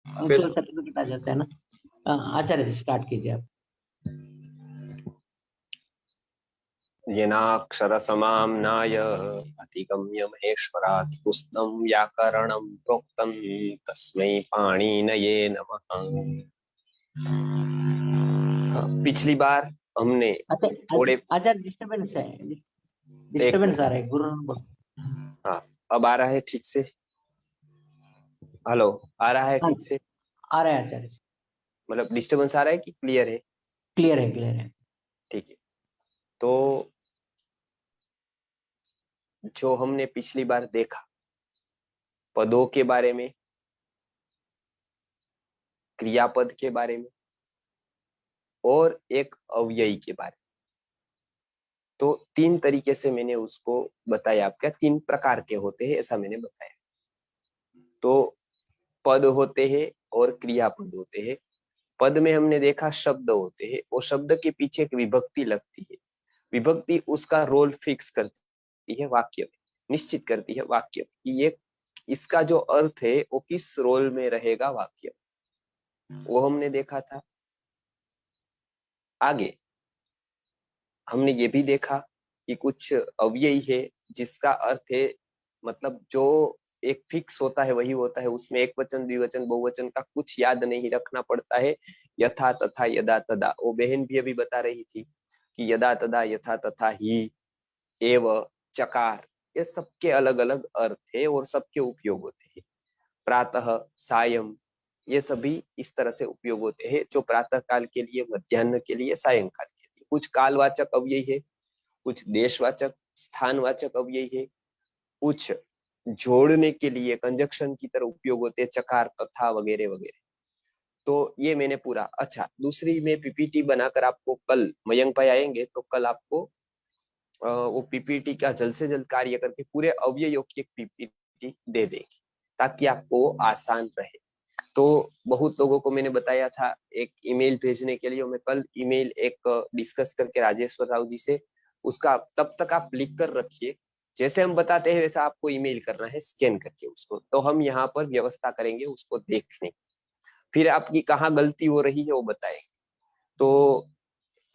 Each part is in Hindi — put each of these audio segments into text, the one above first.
फिर केवल सर्टिफिकेट आ जाता है ना। आचार्य जी स्टार्ट कीजिए आप। येनाक्षर समाम्नाय अधिगम्य महेश्वरात् पुस्तकं व्याकरणं प्रोक्तं तस्मै पाणिनये नमः। हाँ, पिछली बार हमने अच्छा थोड़े आचार्य डिस्टरबेंस है, एक डिस्टरबेंस आ मिनट। रहा है गुरु। हाँ, अब आ रहा है ठीक से? हेलो, आ रहा है हाँ ठीक से? आ रहा है आचार्य जी। मतलब डिस्टरबेंस आ रहा है कि क्लियर है? क्लियर है, क्लियर है। ठीक है। तो जो हमने पिछली बार देखा, पदों के बारे में, क्रियापद के बारे में और एक अव्ययी के बारे में, तो तीन तरीके से मैंने उसको बताया। आपका तीन प्रकार के होते हैं ऐसा मैंने बताया। तो पद होते हैं और क्रियापद होते हैं। पद में हमने देखा शब्द होते हैं, वो शब्द के पीछे एक विभक्ति लगती है। विभक्ति उसका रोल फिक्स करती है वाक्य में, निश्चित करती है वाक्य कि ये इसका जो अर्थ है वो किस रोल में रहेगा वाक्य, वो हमने देखा था। आगे हमने ये भी देखा कि कुछ अव्ययी है जिसका अर्थ है, मतलब जो एक फिक्स होता है वही होता है, उसमें एक वचन द्विवचन बहुवचन का कुछ याद नहीं रखना पड़ता है। यथा तथा यदा तदा, वो बहन भी अभी बता रही थी कि यदा तदा यथा तथा ही एव चकार, ये सबके अलग अलग अर्थ है और सबके उपयोग होते हैं। प्रातः सायं, ये सभी इस तरह से उपयोग होते हैं, जो प्रातः काल के लिए, मध्याह्न के लिए, सायंकाल के लिए। कुछ कालवाचक अव्यय है, कुछ देशवाचक स्थानवाचक अव्यय है, कुछ जोड़ने के लिए कंजक्शन की तरह उपयोग होते हैं, चकार तथा वगैरह वगैरह। तो ये मैंने पूरा। अच्छा, दूसरी में पीपीटी बनाकर आपको कल मयंक भाई आएंगे तो कल आपको वो पीपीटी का जल्द से जल्द कार्य करके पूरे अवयवों की एक पीपीटी दे देंगे ताकि आपको आसान रहे। तो बहुत लोगों को मैंने बताया था एक ईमेल भेजने के लिए, मैं कल ईमेल एक डिस्कस करके राजेश्वर राव जी से, उसका तब तक आप लिख कर रखिए। जैसे हम बताते हैं वैसा आपको ईमेल करना है स्कैन करके उसको, तो हम यहाँ पर व्यवस्था करेंगे उसको देखने। फिर आपकी कहाँ गलती हो रही है वो बताएंगे। तो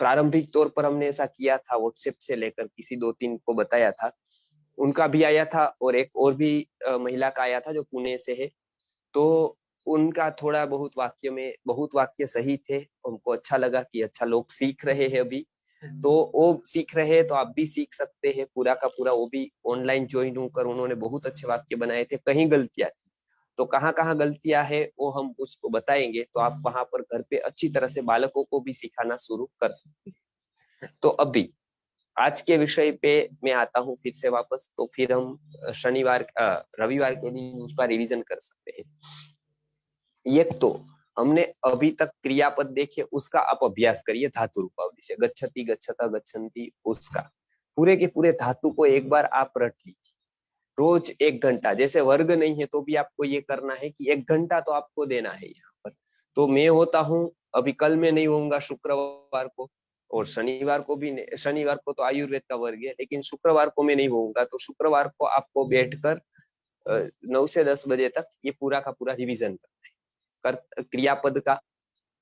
प्रारंभिक तौर पर हमने ऐसा किया था, व्हाट्सएप से लेकर किसी दो तीन को बताया था, उनका भी आया था और एक और भी महिला का आया था जो पुणे से है। तो उनका थोड़ा बहुत वाक्य में बहुत वाक्य सही थे, हमको अच्छा लगा कि अच्छा लोग सीख रहे हैं अभी। तो वो सीख रहे हैं तो आप भी सीख सकते हैं पूरा का पूरा। वो भी ऑनलाइन ज्वाइन होकर उन्होंने बहुत अच्छे वाक्य बनाए थे, कहीं गलतियां थी तो कहाँ कहाँ गलतियां है वो हम उसको बताएंगे, तो आप वहां पर घर पे अच्छी तरह से बालकों को भी सिखाना शुरू कर सकते हैं। तो अभी आज के विषय पे मैं आता हूँ फिर से वापस, तो फिर हम शनिवार रविवार के दिन उसका रिवीजन कर सकते हैं। एक तो हमने अभी तक क्रियापद देखे, उसका आप अभ्यास करिए धातु रूपावली से। गच्छति गच्छता गच्छन्ति, उसका पूरे के पूरे धातु को एक बार आप रट लीजिए। रोज एक घंटा, जैसे वर्ग नहीं है तो भी आपको ये करना है कि एक घंटा तो आपको देना है यहाँ पर। तो मैं होता हूँ, अभी कल मैं नहीं होऊंगा शुक्रवार को, और शनिवार को भी नहीं, शनिवार को तो आयुर्वेद का वर्ग है, लेकिन शुक्रवार को मैं नहीं होऊंगा। तो शुक्रवार को आपको बैठकर 9 से 10 बजे तक ये पूरा का पूरा रिवीजन कर क्रियापद का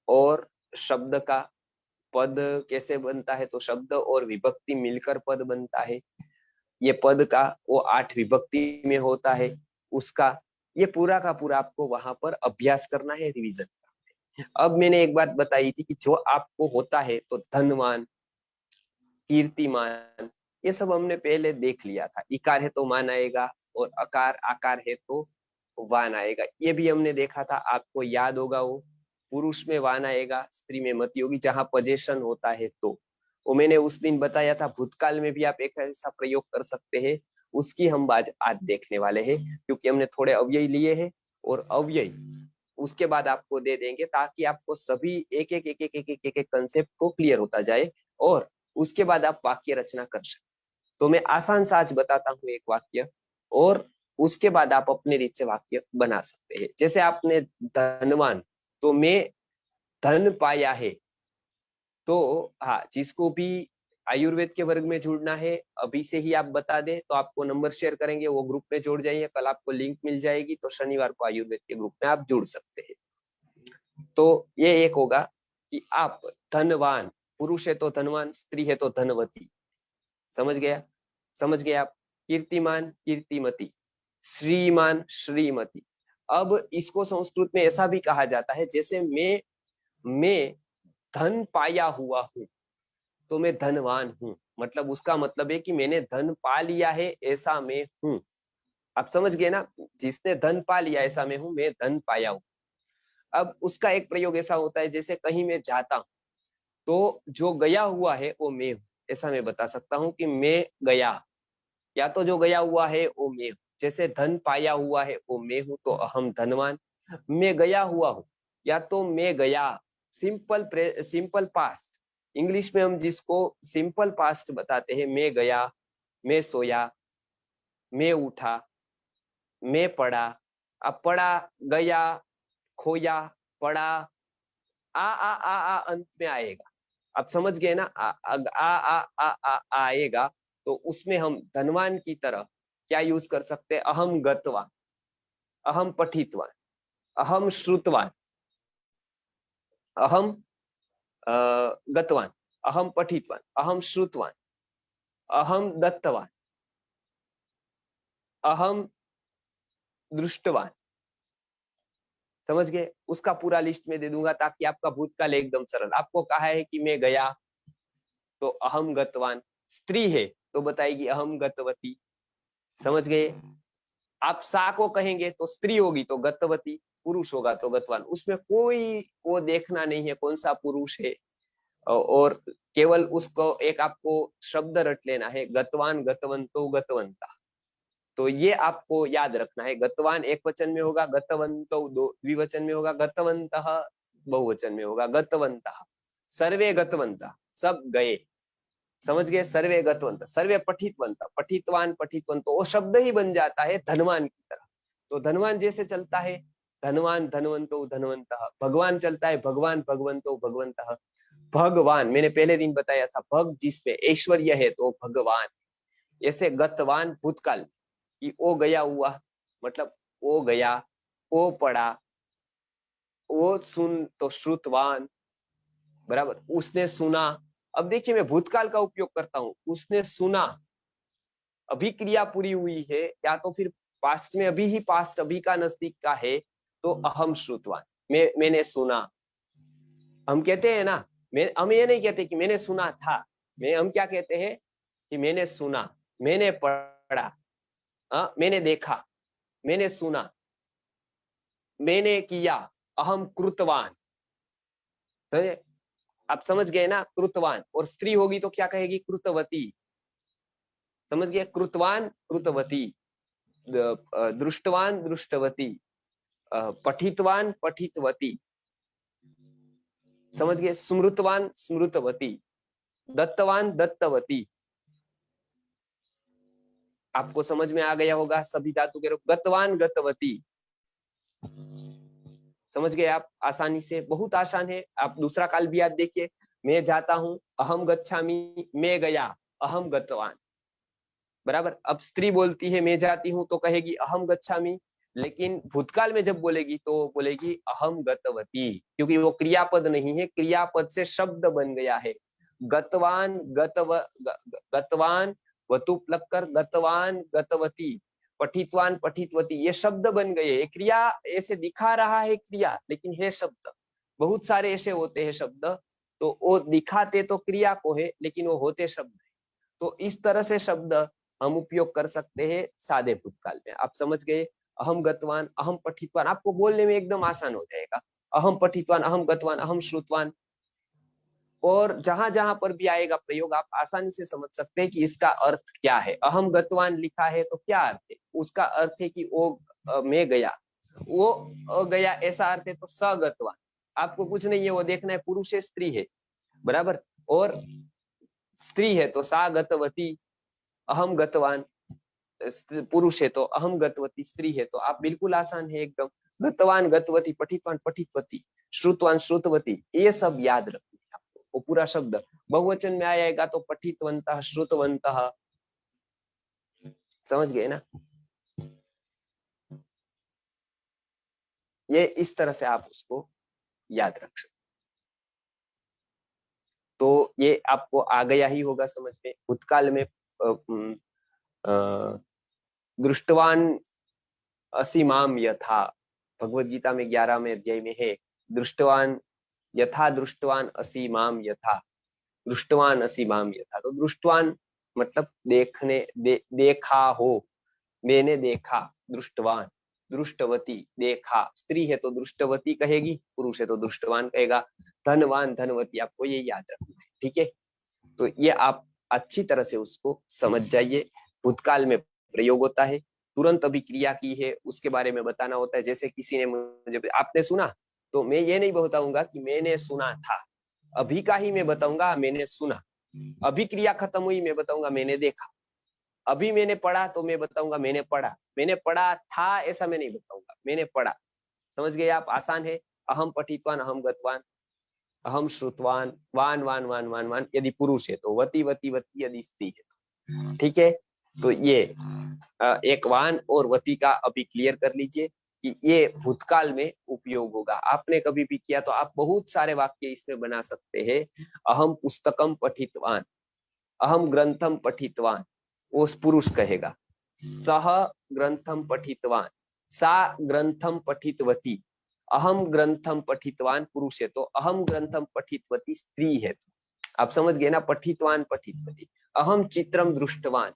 और शब्द का। पद कैसे बनता है, तो शब्द और विभक्ति मिलकर पद बनता है। ये पद का वो 8 विभक्ति में होता है उसका, ये पूरा का पूरा आपको वहां पर अभ्यास करना है, रिवीजन करना है। अब मैंने एक बात बताई थी कि जो आपको होता है तो धनवान, कीर्तिमान, ये सब हमने पहले देख लिया था। इकार है तो मान आएगा और अकार आकार है तो वान आएगा, ये भी हमने देखा था, आपको याद होगा। वो पुरुष में वान आएगा, स्त्री में मति होगी, जहां पोजेशन होता है तो वो मैंने उस दिन बताया था। भूतकाल में भी आप एक ऐसा प्रयोग कर सकते हैं, उसकी हम आज देखने वाले हैं, क्योंकि हमने थोड़े अव्यय लिए हैं और अव्यय उसके बाद आपको दे देंगे ताकि आपको सभी एक एक एक एक एक एक एक एक कंसेप्ट को क्लियर होता जाए और उसके बाद आप वाक्य रचना कर सकते। तो मैं आसान सा आज बताता हूँ एक वाक्य, और उसके बाद आप अपने रीत से वाक्य बना सकते हैं। जैसे आपने धनवान, तो मैं धन पाया है। तो हाँ, जिसको भी आयुर्वेद के वर्ग में जुड़ना है अभी से ही आप बता दें तो आपको नंबर शेयर करेंगे, वो ग्रुप में जोड़ जाइए, कल आपको लिंक मिल जाएगी, तो शनिवार को आयुर्वेद के ग्रुप में आप जुड़ सकते हैं। तो ये एक होगा कि आप धनवान, पुरुष है तो धनवान, स्त्री है तो धनवती। समझ गया? समझ गए आप? कीर्तिमान, कीर्तिमती, श्रीमान, श्रीमती। अब इसको संस्कृत में ऐसा भी कहा जाता है, जैसे मैं धन पाया हुआ हूं तो मैं धनवान हूं, मतलब उसका मतलब है कि मैंने धन पा लिया है, ऐसा मैं हूं। आप समझ गए ना? जिसने धन पा लिया ऐसा मैं हूं, मैं धन पाया हूं। अब उसका एक प्रयोग ऐसा होता है, जैसे कहीं मैं जाता हूं तो जो गया हुआ है वो मैं हूं। ऐसा मैं बता सकता हूं कि मैं गया, या तो जो गया हुआ है वो मैं हूं। जैसे धन पाया हुआ है वो मैं हूं, तो अहम धनवान। मैं गया हुआ हूं, या तो मैं गया, सिंपल पास्ट। इंग्लिश में हम जिसको सिंपल पास्ट बताते हैं, मैं गया, मैं सोया, मैं उठा, मैं पढ़ा। अब पढ़ा, गया, खोया, पढ़ा, आ अंत में आएगा। आप समझ गए ना? आ आएगा, तो उसमें हम धनवान की तरह क्या यूज कर सकते हैं? अहम गतवान, अहम पठितवान, अहम श्रुतवान, अहम गतवान, अहम पठितवान, अहम श्रुतवान, अहम दत्तवान, अहम दृष्टवान। समझ गए? उसका पूरा लिस्ट में दे दूंगा ताकि आपका भूतकाल एकदम सरल। आपको कहा है कि मैं गया, तो अहम गतवान। स्त्री है तो बताएगी अहम गतवती। समझ गए? आप सा को कहेंगे तो स्त्री होगी तो गतवती, पुरुष होगा तो गतवान। उसमें कोई वो देखना नहीं है कौन सा पुरुष है, और केवल उसको एक आपको शब्द रट लेना है, गतवान, गतवंतो, गतवंता। तो ये आपको याद रखना है। गतवान एक वचन में होगा, गतवंतो द्विवचन में होगा, गतवंतः बहुवचन में होगा, गतवंतः, सर्वे गतवंता, सब गए। समझ गए? सर्वे गतवंत, सर्वे पठितवंत, पठितवान, पठितवंत, वो शब्द ही बन जाता है धनवान की तरह। तो धनवान जैसे चलता है, धनवान, धनवंतो, धनवंत। भगवान चलता है, भगवान, भगवंतो, भगवंत। भगवान मैंने पहले दिन बताया था, भग जिसपे ऐश्वर्य है तो भगवान। ऐसे गतवान भूतकाल कि वो गया हुआ, मतलब वो गया, वो पढ़ा, वो सुन तो श्रुतवान, बराबर, उसने सुना। अब देखिए मैं भूतकाल का उपयोग करता हूं, उसने सुना, अभी क्रिया पूरी हुई है, या तो फिर पास्ट में, अभी ही पास्ट, अभी का नजदीक का है, तो अहम श्रुतवान, मैंने सुना। हम कहते हैं ना, हम ये नहीं कहते कि मैंने सुना था, हम क्या कहते हैं कि मैंने सुना, मैंने पढ़ा, मैंने देखा, मैंने सुना, मैंने किया, अहम कृतवान। समझे? आप समझ गए ना? कृतवान। और स्त्री होगी तो क्या कहेगी? कृतवती। समझ गए? कृतवान, कृतवती, दृष्टवान, दृष्टवती, पठितवान, पठितवती। समझ गए? स्मृतवान, स्मृतवती, दत्तवान, दत्तवती। आपको समझ में आ गया होगा सभी धातु के रूप। गतवान, गतवती। समझ गए आप? आसानी से, बहुत आसान है। आप दूसरा काल भी याद देखिए, मैं जाता हूं, अहम गच्छामि, मैं गया, अहम गतवान। बराबर। अब स्त्री बोलती है मैं जाती हूं तो कहेगी अहम गच्छामि, लेकिन भूतकाल में जब बोलेगी तो बोलेगी अहम गतवती, क्योंकि वो क्रियापद नहीं है, क्रियापद से शब्द बन गया है। गतवान, गतवान, वतु प्लग कर गतवान, गतवती, पठितवान, पठितवती, ये शब्द बन गए। ये क्रिया ऐसे दिखा रहा है क्रिया, लेकिन है शब्द। बहुत सारे ऐसे होते हैं शब्द, तो वो दिखाते तो क्रिया को है, लेकिन वो होते शब्द है। तो इस तरह से शब्द हम उपयोग कर सकते हैं सादे भूतकाल में। आप समझ गए? अहम गतवान, अहम पठितवान, आपको बोलने में एकदम आसान हो जाएगा। अहम पठितवान, अहम गतवान, अहम श्रुतवान। और जहां जहां पर भी आएगा प्रयोग, आप आसानी से समझ सकते हैं कि इसका अर्थ क्या है। अहम गतवान लिखा है तो क्या अर्थ है? उसका अर्थ है कि वो मैं गया, वो गया, ऐसा अर्थ है। तो सगतवान, आपको कुछ नहीं है वो देखना है, पुरुष है स्त्री है, बराबर। और स्त्री है तो सा गतवती, अहम गतवान। पुरुष है तो अहम गतवती, स्त्री है तो आप, बिल्कुल आसान है एकदम। गतवान, गतवती, पठितवान, पठितवती, श्रुतवान, श्रुतवती, ये सब याद रखना है आपको। वो पूरा शब्द बहुवचन में आएगा तो पठितवंतः, श्रुतवंतः। समझ गए ना? ये इस तरह से आप उसको याद रख सकते। तो ये आपको आ गया ही होगा समझ में। भूतकाल में दृष्टवान असीमाम यथा, भगवत गीता में 11वें अध्याय में है, दृष्टवान यथा दृष्टवान असीमाम यथा, दृष्टवान असीमाम यथा। तो दृष्टवान मतलब देखने, देखा हो, मैंने देखा, दृष्टवान। दृष्टवती देखा, स्त्री है तो दृष्टवती कहेगी, पुरुष है तो दृष्टवान कहेगा। धनवान धनवती, आपको ये याद रखना है, ठीक है। तो ये आप अच्छी तरह से उसको समझ जाइए। भूतकाल में प्रयोग होता है, तुरंत अभी क्रिया की है उसके बारे में बताना होता है। जैसे किसी ने मुझे, आपने सुना, तो मैं ये नहीं बताऊंगा कि मैंने सुना था, अभी का ही मैं बताऊंगा मैंने सुना। अभी क्रिया खत्म हुई, मैं बताऊंगा मैंने देखा। अभी मैंने पढ़ा तो मैं बताऊंगा मैंने पढ़ा। मैंने पढ़ा था ऐसा मैं नहीं बताऊंगा, मैंने पढ़ा। समझ गए आप? आसान है। अहम पठितवान, अहम गतवान, अहम श्रुतवान, वान वान वान वान वान यदि पुरुष है तो, वती वती वती यदि स्त्री है तो, ठीक है। तो ये एक वान और वती का अभी क्लियर कर लीजिए कि ये भूतकाल में उपयोग होगा। आपने कभी भी किया तो आप बहुत सारे वाक्य इसमें बना सकते हैं। अहम पुस्तकम पठितवान, अहम ग्रंथम पठितवान, वो पुरुष कहेगा। सह ग्रंथम पठितवान, सा ग्रंथम पठितवती, अहम ग्रंथम पठितवान पुरुष है तो, अहम ग्रंथम पठितवती स्त्री है तो। आप समझ गए ना? पठितवान पठितवती। अहम चित्रम दृष्टवान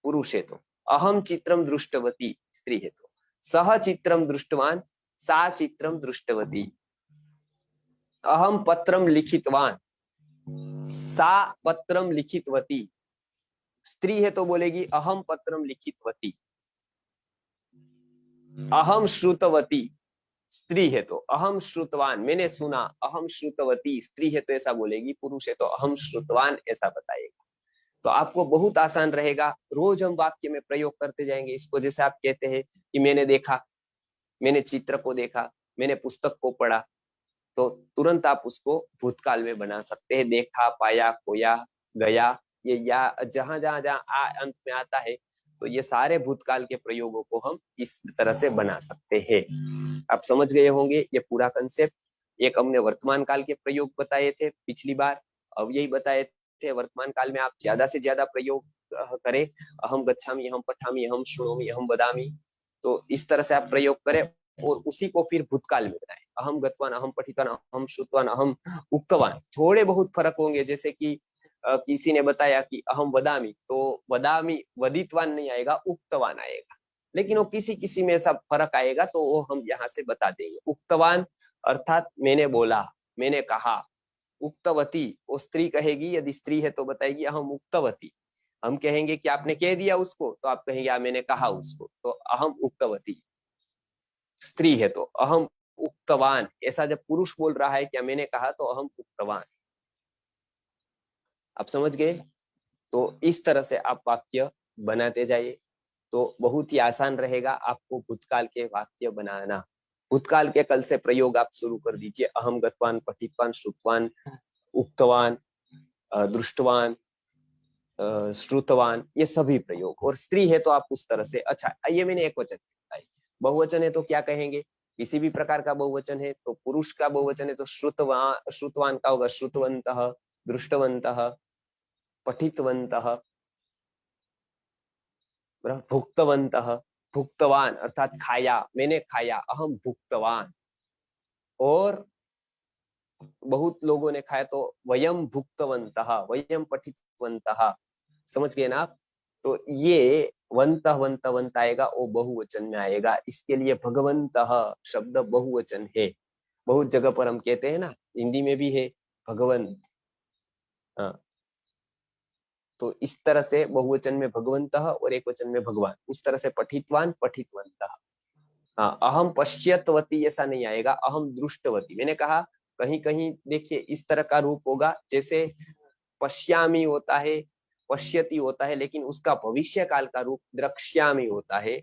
पुरुष है तो, अहम चित्रम दृष्टवती स्त्री है तो, सह चित्रम दृष्टवान, सा चित्रम दृष्टवती। अहम पत्रम लिखितवान, सा पत्रम लिखितवती, स्त्री है तो बोलेगी अहम पत्रम लिखितवती। अहम श्रुतवती, स्त्री है तो अहम श्रुतवान, मैंने सुना। अहम श्रुतवती, स्त्री है तो ऐसा बोलेगी, पुरुष है तो अहम श्रुतवान ऐसा बताएगा। तो आपको बहुत आसान रहेगा, रोज हम वाक्य में प्रयोग करते जाएंगे इसको। जैसे आप कहते हैं कि मैंने देखा, मैंने चित्र को देखा, मैंने पुस्तक को पढ़ा, तो तुरंत आप उसको भूतकाल में बना सकते हैं। देखा, पाया, खोया, गया, ये या जहां जहां जहां अंत में आता है, तो ये सारे भूतकाल के प्रयोगों को हम इस तरह से बना सकते हैं। आप समझ गए होंगे ये पूरा कंसेप्ट। एक हमने वर्तमान काल के प्रयोग बताए थे पिछली बार, अब यही बताए थे वर्तमान काल में आप ज्यादा से ज्यादा प्रयोग करें। अहम गच्छामि, अहम पठामि, अहम शृणोमि, अहम वदामि, तो इस तरह से आप प्रयोग करें और उसी को फिर भूतकाल में बनाए। अहम गतवान, अहम पठितवान, अहम श्रुतवान, अहम उक्तवान। थोड़े बहुत फर्क होंगे, जैसे कि किसी ने बताया कि अहम वदामि, तो वदामि वदितवान नहीं आएगा, उक्तवान आएगा। लेकिन वो किसी किसी में ऐसा फर्क आएगा तो वो हम यहाँ से बता देंगे। उक्तवान अर्थात मैंने बोला, मैंने कहा। उक्तवती वो स्त्री कहेगी, यदि स्त्री है तो बताएगी अहम उक्तवती। हम कहेंगे कि आपने कह दिया उसको, तो आप कहेंगे मैंने कहा उसको, तो अहम उक्तवती। स्त्री है तो अहम उक्तवान, ऐसा जब पुरुष बोल रहा है क्या मैंने कहा, तो अहम उक्तवान। आप समझ गए? तो इस तरह से आप वाक्य बनाते जाइए, तो बहुत ही आसान रहेगा आपको भूतकाल के वाक्य बनाना। भूतकाल के कल से प्रयोग आप शुरू कर दीजिए। अहम गतवान, पठितवान, श्रुतवान, उक्तवान, दृष्टवान, श्रुतवान, ये सभी प्रयोग। और स्त्री है तो आप उस तरह से, अच्छा ये मैंने एक वचन बताई। बहुवचन है तो क्या कहेंगे? किसी भी प्रकार का बहुवचन है तो, पुरुष का बहुवचन है तो श्रुतवान, श्रुतवान का होगा श्रुतवंतः, दृष्टवंतः, पठितवंतः, भुक्तवंतः, भुक्तवान अर्थात खाया, मैंने खाया, अहम भुक्तवान। और बहुत लोगों ने खाया तो वयम भुक्तवंतः, वयम पठितवंतः। समझ गए ना आप? तो ये वंत वंत वंत आएगा, वो बहुवचन में आएगा। इसके लिए भगवंतः शब्द बहुवचन है। बहुत जगह पर हम कहते हैं ना, हिंदी में भी है भगवंत। हाँ, तो इस तरह से बहुवचन में भगवंतः और एक वचन में भगवान, उस तरह से पठितवान, पठितवंतः। हाँ, अहम पश्यतवती ऐसा नहीं आएगा, अहम दृष्टवती। मैंने कहा कहीं कहीं देखिए इस तरह का रूप होगा, जैसे पश्यामी होता है, पश्यति होता है, लेकिन उसका भविष्य काल का रूप द्रक्ष्यामी होता है,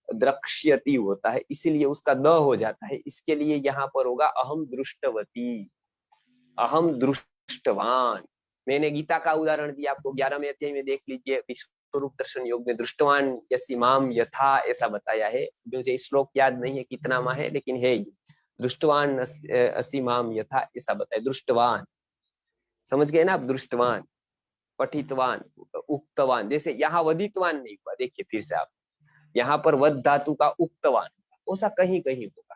द्रक्ष्यति होता है, इसीलिए उसका द हो जाता है। इसके लिए यहाँ पर होगा अहम दृष्टवती, अहम दृष्टवान। मैंने गीता का उदाहरण दिया आपको, 11वें अध्याय में देख लीजिए, विश्वरूप दर्शन योग में दृष्टवान यसी माम यथा ऐसा बताया है। मुझे श्लोक याद नहीं है कितना माह है, लेकिन है ये। दृष्टवान असि माम यथा, ऐसा बताए। दृष्टवान, समझ गए ना आप? दृष्टवान, पठितवान, उक्तवान। जैसे यहाँ वदितवान नहीं हुआ, देखिए फिर से आप, यहाँ पर वद धातु का उक्तवान, ऐसा कहीं कहीं होगा।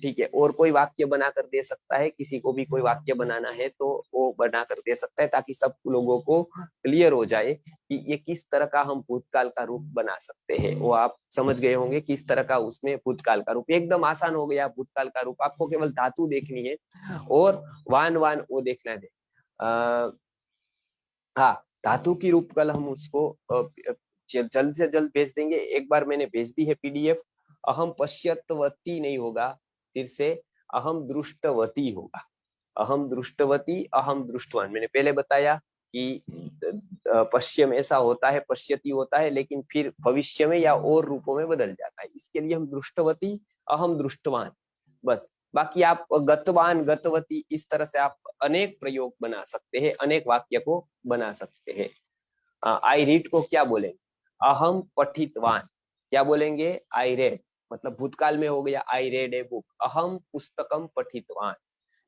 ठीक है, और कोई वाक्य बनाकर दे सकता है, किसी को भी कोई वाक्य बनाना है तो वो बनाकर दे सकता है, ताकि सब लोगों को क्लियर हो जाए कि ये किस तरह का हम भूतकाल का रूप बना सकते हैं। वो आप समझ गए होंगे किस तरह का उसमें भूतकाल का रूप, एकदम आसान हो गया भूतकाल का रूप। आपको केवल धातु देखनी है और वान वान वो देखना है। हाँ, धातु की रूप कल हम उसको जल्द से जल्द भेज देंगे। एक बार मैंने भेज दी है पीडीएफ। अहम पश्यतवती नहीं होगा, फिर से अहम दृष्टवती होगा। अहम दृष्टवती, अहम दृष्टवान। मैंने पहले बताया कि पश्चिम ऐसा होता है, पश्यति होता है, लेकिन फिर भविष्य में या और रूपों में बदल जाता है। इसके लिए हम दृष्टवती, अहम दृष्टवान, बस। बाकी आप गतवान, गतवती, इस तरह से आप अनेक प्रयोग बना सकते हैं, अनेक वाक्य को बना सकते हैं। आई रीड को क्या बोलेंगे? अहम पठितवान। क्या बोलेंगे? आई रेड, मतलब भूतकाल में हो गया आई रेड ए बुक। अहम पुस्तकम पठितवान।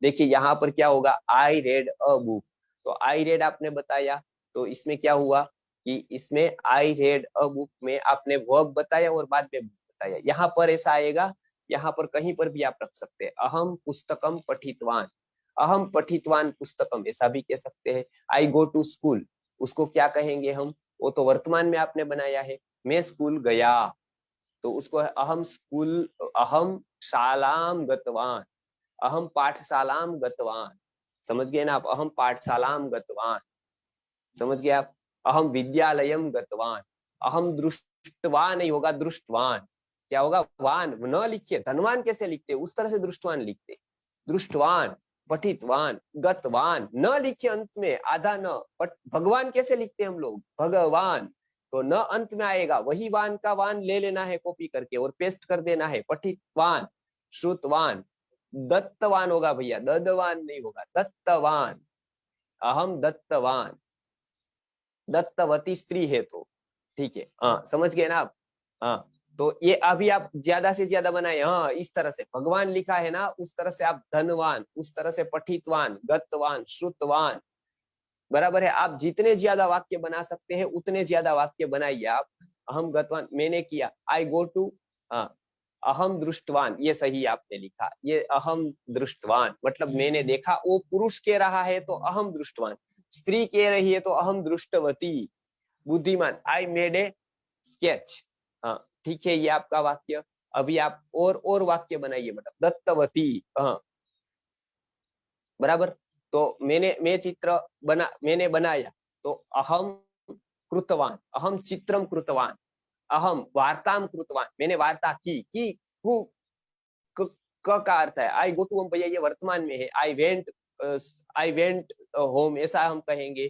देखिए यहाँ पर क्या होगा? I read a book. तो आई रेड आपने बताया, तो इसमें क्या हुआ कि इसमें आई रेड अ बुक में आपने वर्ब बताया और बाद में बुक बताया। यहाँ पर ऐसा आएगा, यहाँ पर कहीं पर भी आप रख सकते हैं। अहम पुस्तकम पठितवान, अहम पठितवान पुस्तकम, ऐसा भी कह सकते हैं। आई गो टू स्कूल, उसको क्या कहेंगे हम? वो तो वर्तमान में आपने बनाया है, मैं स्कूल गया, तो उसको अहम स्कूल, अहम शालाम गतवान, अहम पाठशालाम गतवान। समझ गए ना आप? अहम पाठशालाम गतवान, समझ गए आप? अहम विद्यालयम गतवान। अहम दृष्टवान नहीं होगा, दृष्टवान। क्या होगा? वान न लिखिए, धनवान कैसे लिखते? उस तरह से दृष्टवान लिखते। दृष्टवान, पठितवान, गतवान, न लिखिए अंत में, आधा न। बट भगवान कैसे लिखते हम लोग? भगवान, तो न अंत में आएगा, वही वान का वान ले लेना है कॉपी करके और पेस्ट कर देना है। पठितवान, श्रुतवान, दत्तवान होगा भैया, ददवान नहीं होगा, दत्तवान। अहम दत्तवान, दत्तवती स्त्री है तो ठीक है। हाँ, समझ गए ना आप? हाँ, तो ये अभी आप ज्यादा से ज्यादा बनाए। हाँ, इस तरह से भगवान लिखा है ना, उस तरह से आप धनवान, उस तरह से पठितवान, गतवान, श्रुतवान, बराबर है। आप जितने ज्यादा वाक्य बना सकते हैं उतने ज्यादा वाक्य बनाइए आप। अहम गतवान, मैंने किया, आई गो टू। हाँ, अहम दृष्टवान, ये सही आपने लिखा, ये अहम दृष्टवान मतलब मैंने देखा। वो पुरुष कह रहा है तो अहम दृष्टवान, स्त्री कह रही है तो अहम दृष्टवती। बुद्धिमान, आई मेड ए स्केच। हाँ, ठीक है, ये आपका वाक्य। अभी आप और वाक्य बनाइए, मतलब दत्तवती। हाँ, बराबर। तो मैं चित्र मैंने बनाया, तो अहम कृतवान, अहम चित्रम कृतवान, अहम वार्ताम कृतवान, मैंने वार्ता की का अर्थ है आई गो टू होम, भैया ये वर्तमान में है। आई वेंट होम, ऐसा हम कहेंगे।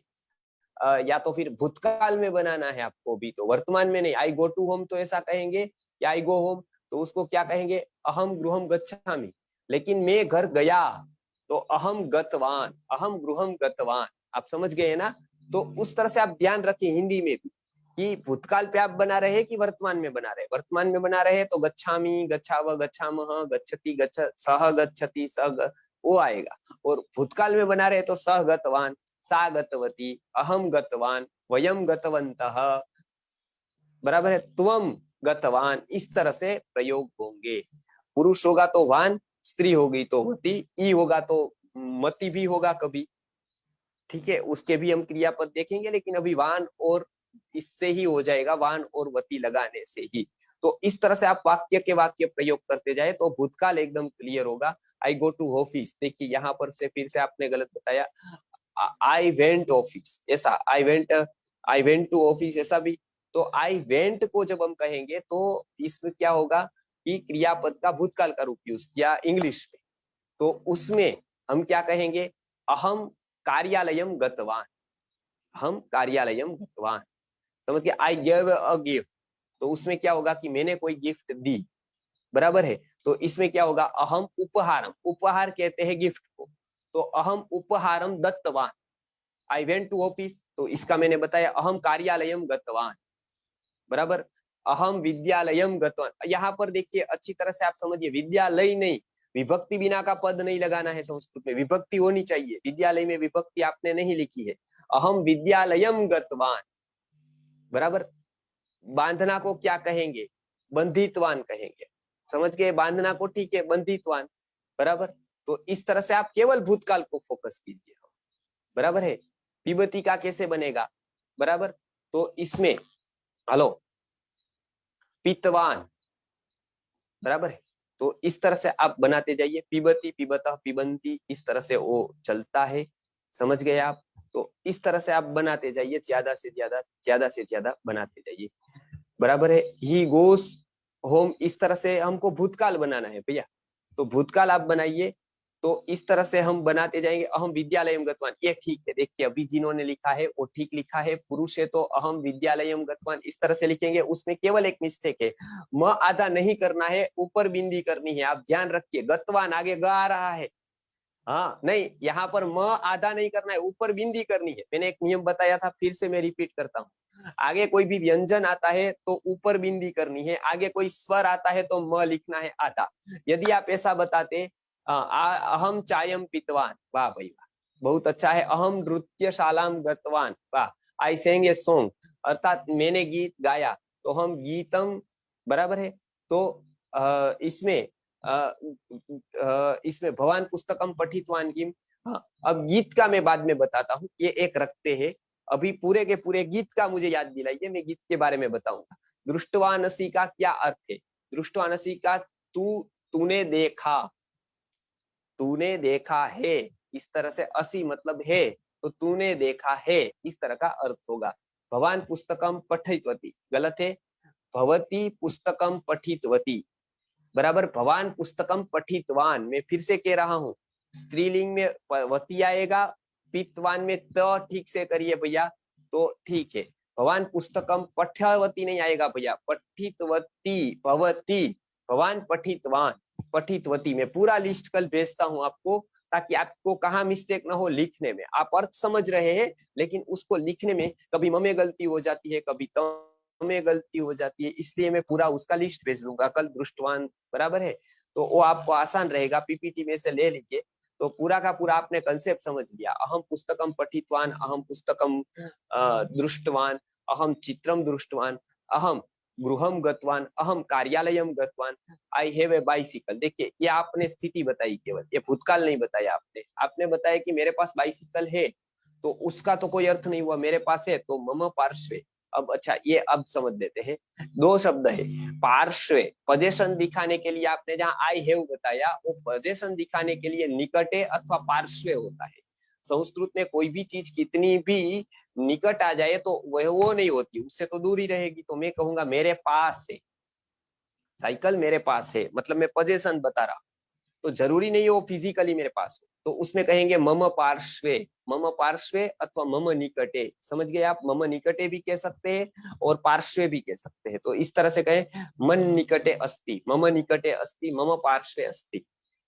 या तो फिर भूतकाल में बनाना है आपको भी, तो वर्तमान में नहीं। आई गो टू होम तो ऐसा कहेंगे, या आई गो होम तो उसको क्या कहेंगे? अहम गृहम गच्छामि। लेकिन मैं घर गया तो अहम गतवान, अहम गृहम गतवान। आप समझ गए ना? तो उस तरह से आप ध्यान रखिए हिंदी में भी कि भूतकाल पे आप बना रहे हैं कि वर्तमान में बना रहे हैं। वर्तमान में बना रहे हैं तो गच्छामि, गच्छाव, गच्छामः, गच्छति, सह गच्छति, वो आएगा। और भूतकाल में बना रहे तो सह गतवान, सा गतवती, अहम गतवान, वयम गतवन्तः, बराबर है, त्वम गतवान। इस तरह से प्रयोग होंगे। पुरुष होगा तो वान, स्त्री होगी तो वती, ई होगा तो मति भी होगा कभी। ठीक है, उसके भी हम क्रियापद देखेंगे, लेकिन अभी वान और इससे ही हो जाएगा, वान और वती लगाने से ही। तो इस तरह से आप वाक्य प्रयोग करते जाए तो भूतकाल एकदम क्लियर होगा। आई गो टू ऑफिस, देखिए यहाँ पर से फिर से आपने गलत बताया। आई वेंट ऑफिस, ऐसा आई वेंट टू ऑफिस, ऐसा भी। तो आई वेंट को जब हम कहेंगे तो इसमें क्या होगा कि क्रियापद का भूतकाल का रूप यूज किया इंग्लिश में, तो उसमें हम क्या कहेंगे? अहम कार्यालयम गतवान, हम कार्यालयम गतवान। समझ गए? आई गिव अ गिफ्ट, तो उसमें क्या होगा कि मैंने कोई गिफ्ट दी, बराबर है। तो इसमें क्या होगा? अहम उपहारम, उपहार कहते हैं गिफ्ट को, तो अहम उपहारम दत्तवान। आई वेंट टू ऑफिस, तो इसका मैंने बताया अहम कार्यालयम गतवान, बराबर। अहम विद्यालयम गतवान, यहाँ पर देखिए अच्छी तरह से आप समझिए, विद्यालय नहीं, विभक्ति बिना का पद नहीं लगाना है। संस्कृत में विभक्ति होनी चाहिए। विद्यालय में विभक्ति आपने नहीं लिखी है। अहम विद्यालयम गतवान, बराबर। बांधना को क्या कहेंगे? बंधितवान कहेंगे। समझ गए? बांधना को ठीक है, बंधितवान, बराबर। तो इस तरह से आप केवल भूतकाल को फोकस कीजिए, बराबर है। पिबती का कैसे बनेगा? बराबर। तो इसमें हेलो पितवान, बराबर है। तो इस तरह से आप बनाते जाइए, पिबती, पिबता, पिबंती, इस तरह से वो चलता है। समझ गए आप? तो इस तरह से आप बनाते जाइए, ज्यादा से ज्यादा बनाते जाइए, बराबर है। ही गोस होम, इस तरह से हमको भूतकाल बनाना है भैया, तो भूतकाल आप बनाइए। तो इस तरह से हम बनाते जाएंगे। अहम विद्यालयम गतवान, ये ठीक है। देखिए अभी जिन्होंने लिखा है वो ठीक लिखा है। पुरुष है तो अहम विद्यालयम गतवान इस तरह से लिखेंगे। उसमें केवल एक मिस्टेक है, म आधा नहीं करना है, ऊपर बिंदी करनी है। आप ध्यान रखिए, गतवान आगे ग आ रहा है, हाँ नहीं, यहाँ पर म आधा नहीं करना है, ऊपर बिंदी करनी है। मैंने एक नियम बताया था, फिर से मैं रिपीट करता हूँ। आगे कोई भी व्यंजन आता है तो ऊपर बिंदी करनी है, आगे कोई स्वर आता है तो म लिखना है आधा। यदि आप ऐसा बताते अहम चायम पितवान, वाह भाई वाह, बहुत अच्छा है। अहम नृत्यशालाम गतवान, वाह। आई सेंग ए सॉन्ग, अर्थात मैंने गीत गाया, तो हम गीतम, बराबर है। तो इसमें इसमें भवान पुस्तकम पठितवान किम। हाँ, अब गीत का मैं बाद में बताता हूँ, ये एक रखते हैं। अभी पूरे के पूरे गीत का मुझे याद दिलाइए, मैं गीत के बारे में बताऊंगा। दृष्टवानसी का क्या अर्थ है? दृष्टवानसी का तूने देखा, तूने देखा है, इस तरह से असी मतलब है, तो तूने देखा है, इस तरह का अर्थ होगा। भवान पुस्तकम पठितवती, गलत है। भवती पुस्तकम पठितवती, बराबर। भवान पुस्तकम पठितवान, मैं फिर से कह रहा हूं, स्त्रीलिंग में वती आएगा, पितवान में त ठीक से करिए भैया, तो ठीक है। भवान पुस्तकम पठवती नहीं आएगा भैया, पठितवती, भवती, भवान पठितवान, पठितवती। मैं पूरा लिस्ट कल भेजता हूं आपको, ताकि आपको कहाँ मिस्टेक ना हो लिखने में। आप अर्थ समझ रहे हैं, लेकिन उसको लिखने में कभी म में गलती हो जाती है, कभी में गलती हो जाती है, इसलिए मैं पूरा उसका लिस्ट भेज दूंगा कल, दृष्टवान, बराबर है। तो वो आपको आसान रहेगा, पीपीटी में से ले लीजिए, तो पूरा का पूरा आपने कंसेप्ट समझ लिया। अहम पुस्तकम पठितवान, अहम पुस्तकम दृष्टवान, अहम चित्रम दृष्टवान, अहम गृहम गतवान, अहम कार्यालयम गतवान, आई हैव ए बाइसिकल। देखिए ये आपने स्थिति बताई केवल, ये भूतकाल नहीं बताया आपने। आपने बताया कि मेरे पास बाइसिकल है, तो उसका तो कोई अर्थ नहीं हुआ, मेरे पास है तो मम पार्श्वे। अब अच्छा, ये अब समझ देते हैं। दो शब्द है, पार्श्वे, पोजेशन दिखाने के लिए आपने जहां आई हैव बताया, वो पोजेशन दिखाने के लिए निकटे अथवा पार्श्वे होता है। संस्कृत में कोई भी चीज कितनी भी निकट आ जाए तो वह वो नहीं होती, उससे तो दूर ही रहेगी। तो मैं कहूंगा मेरे पास है साइकिल, मेरे पास है, मतलब मैं पोजेशन बता रहा, तो जरूरी नहीं है वो फिजिकली मेरे पास हो। तो उसमें कहेंगे मम पार्श्वे, मम पार्श्वे अथवा मम निकटे। समझ गए आप? मम निकटे भी कह सकते हैं और पार्श्वे भी कह सकते हैं। तो इस तरह से कहें, मन निकटे अस्ति, मम निकटे अस्ति, मम पार्श्वे अस्ति।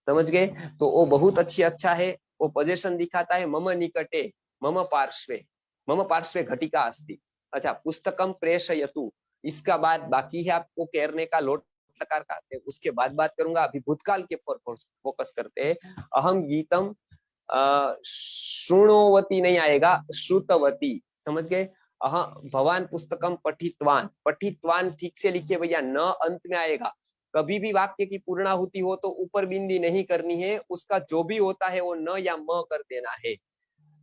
समझ गए? तो वो बहुत अच्छा है, वो पोजीशन दिखाता है। मम निकटे, मम पार्श्वे, मम पार्श्वे घटिका अस्ति। अच्छा, पुस्तकम प्रेषयतु, इसका बाद बाकी है आपको कहने का, लोट प्रकार का, उसके बाद बात करूंगा। अभी भूतकाल के फोकस करते हैं। अहम गीतम श्रुणोवती नहीं आएगा, श्रुतवती। समझ गए? भवान पुस्तकम पठितवान, पठितवान ठीक से लिखिए भैया, न अंत में आएगा। कभी भी वाक्य की पूर्णाहुति हो तो ऊपर बिंदी नहीं करनी है, उसका जो भी होता है वो न या म कर देना है,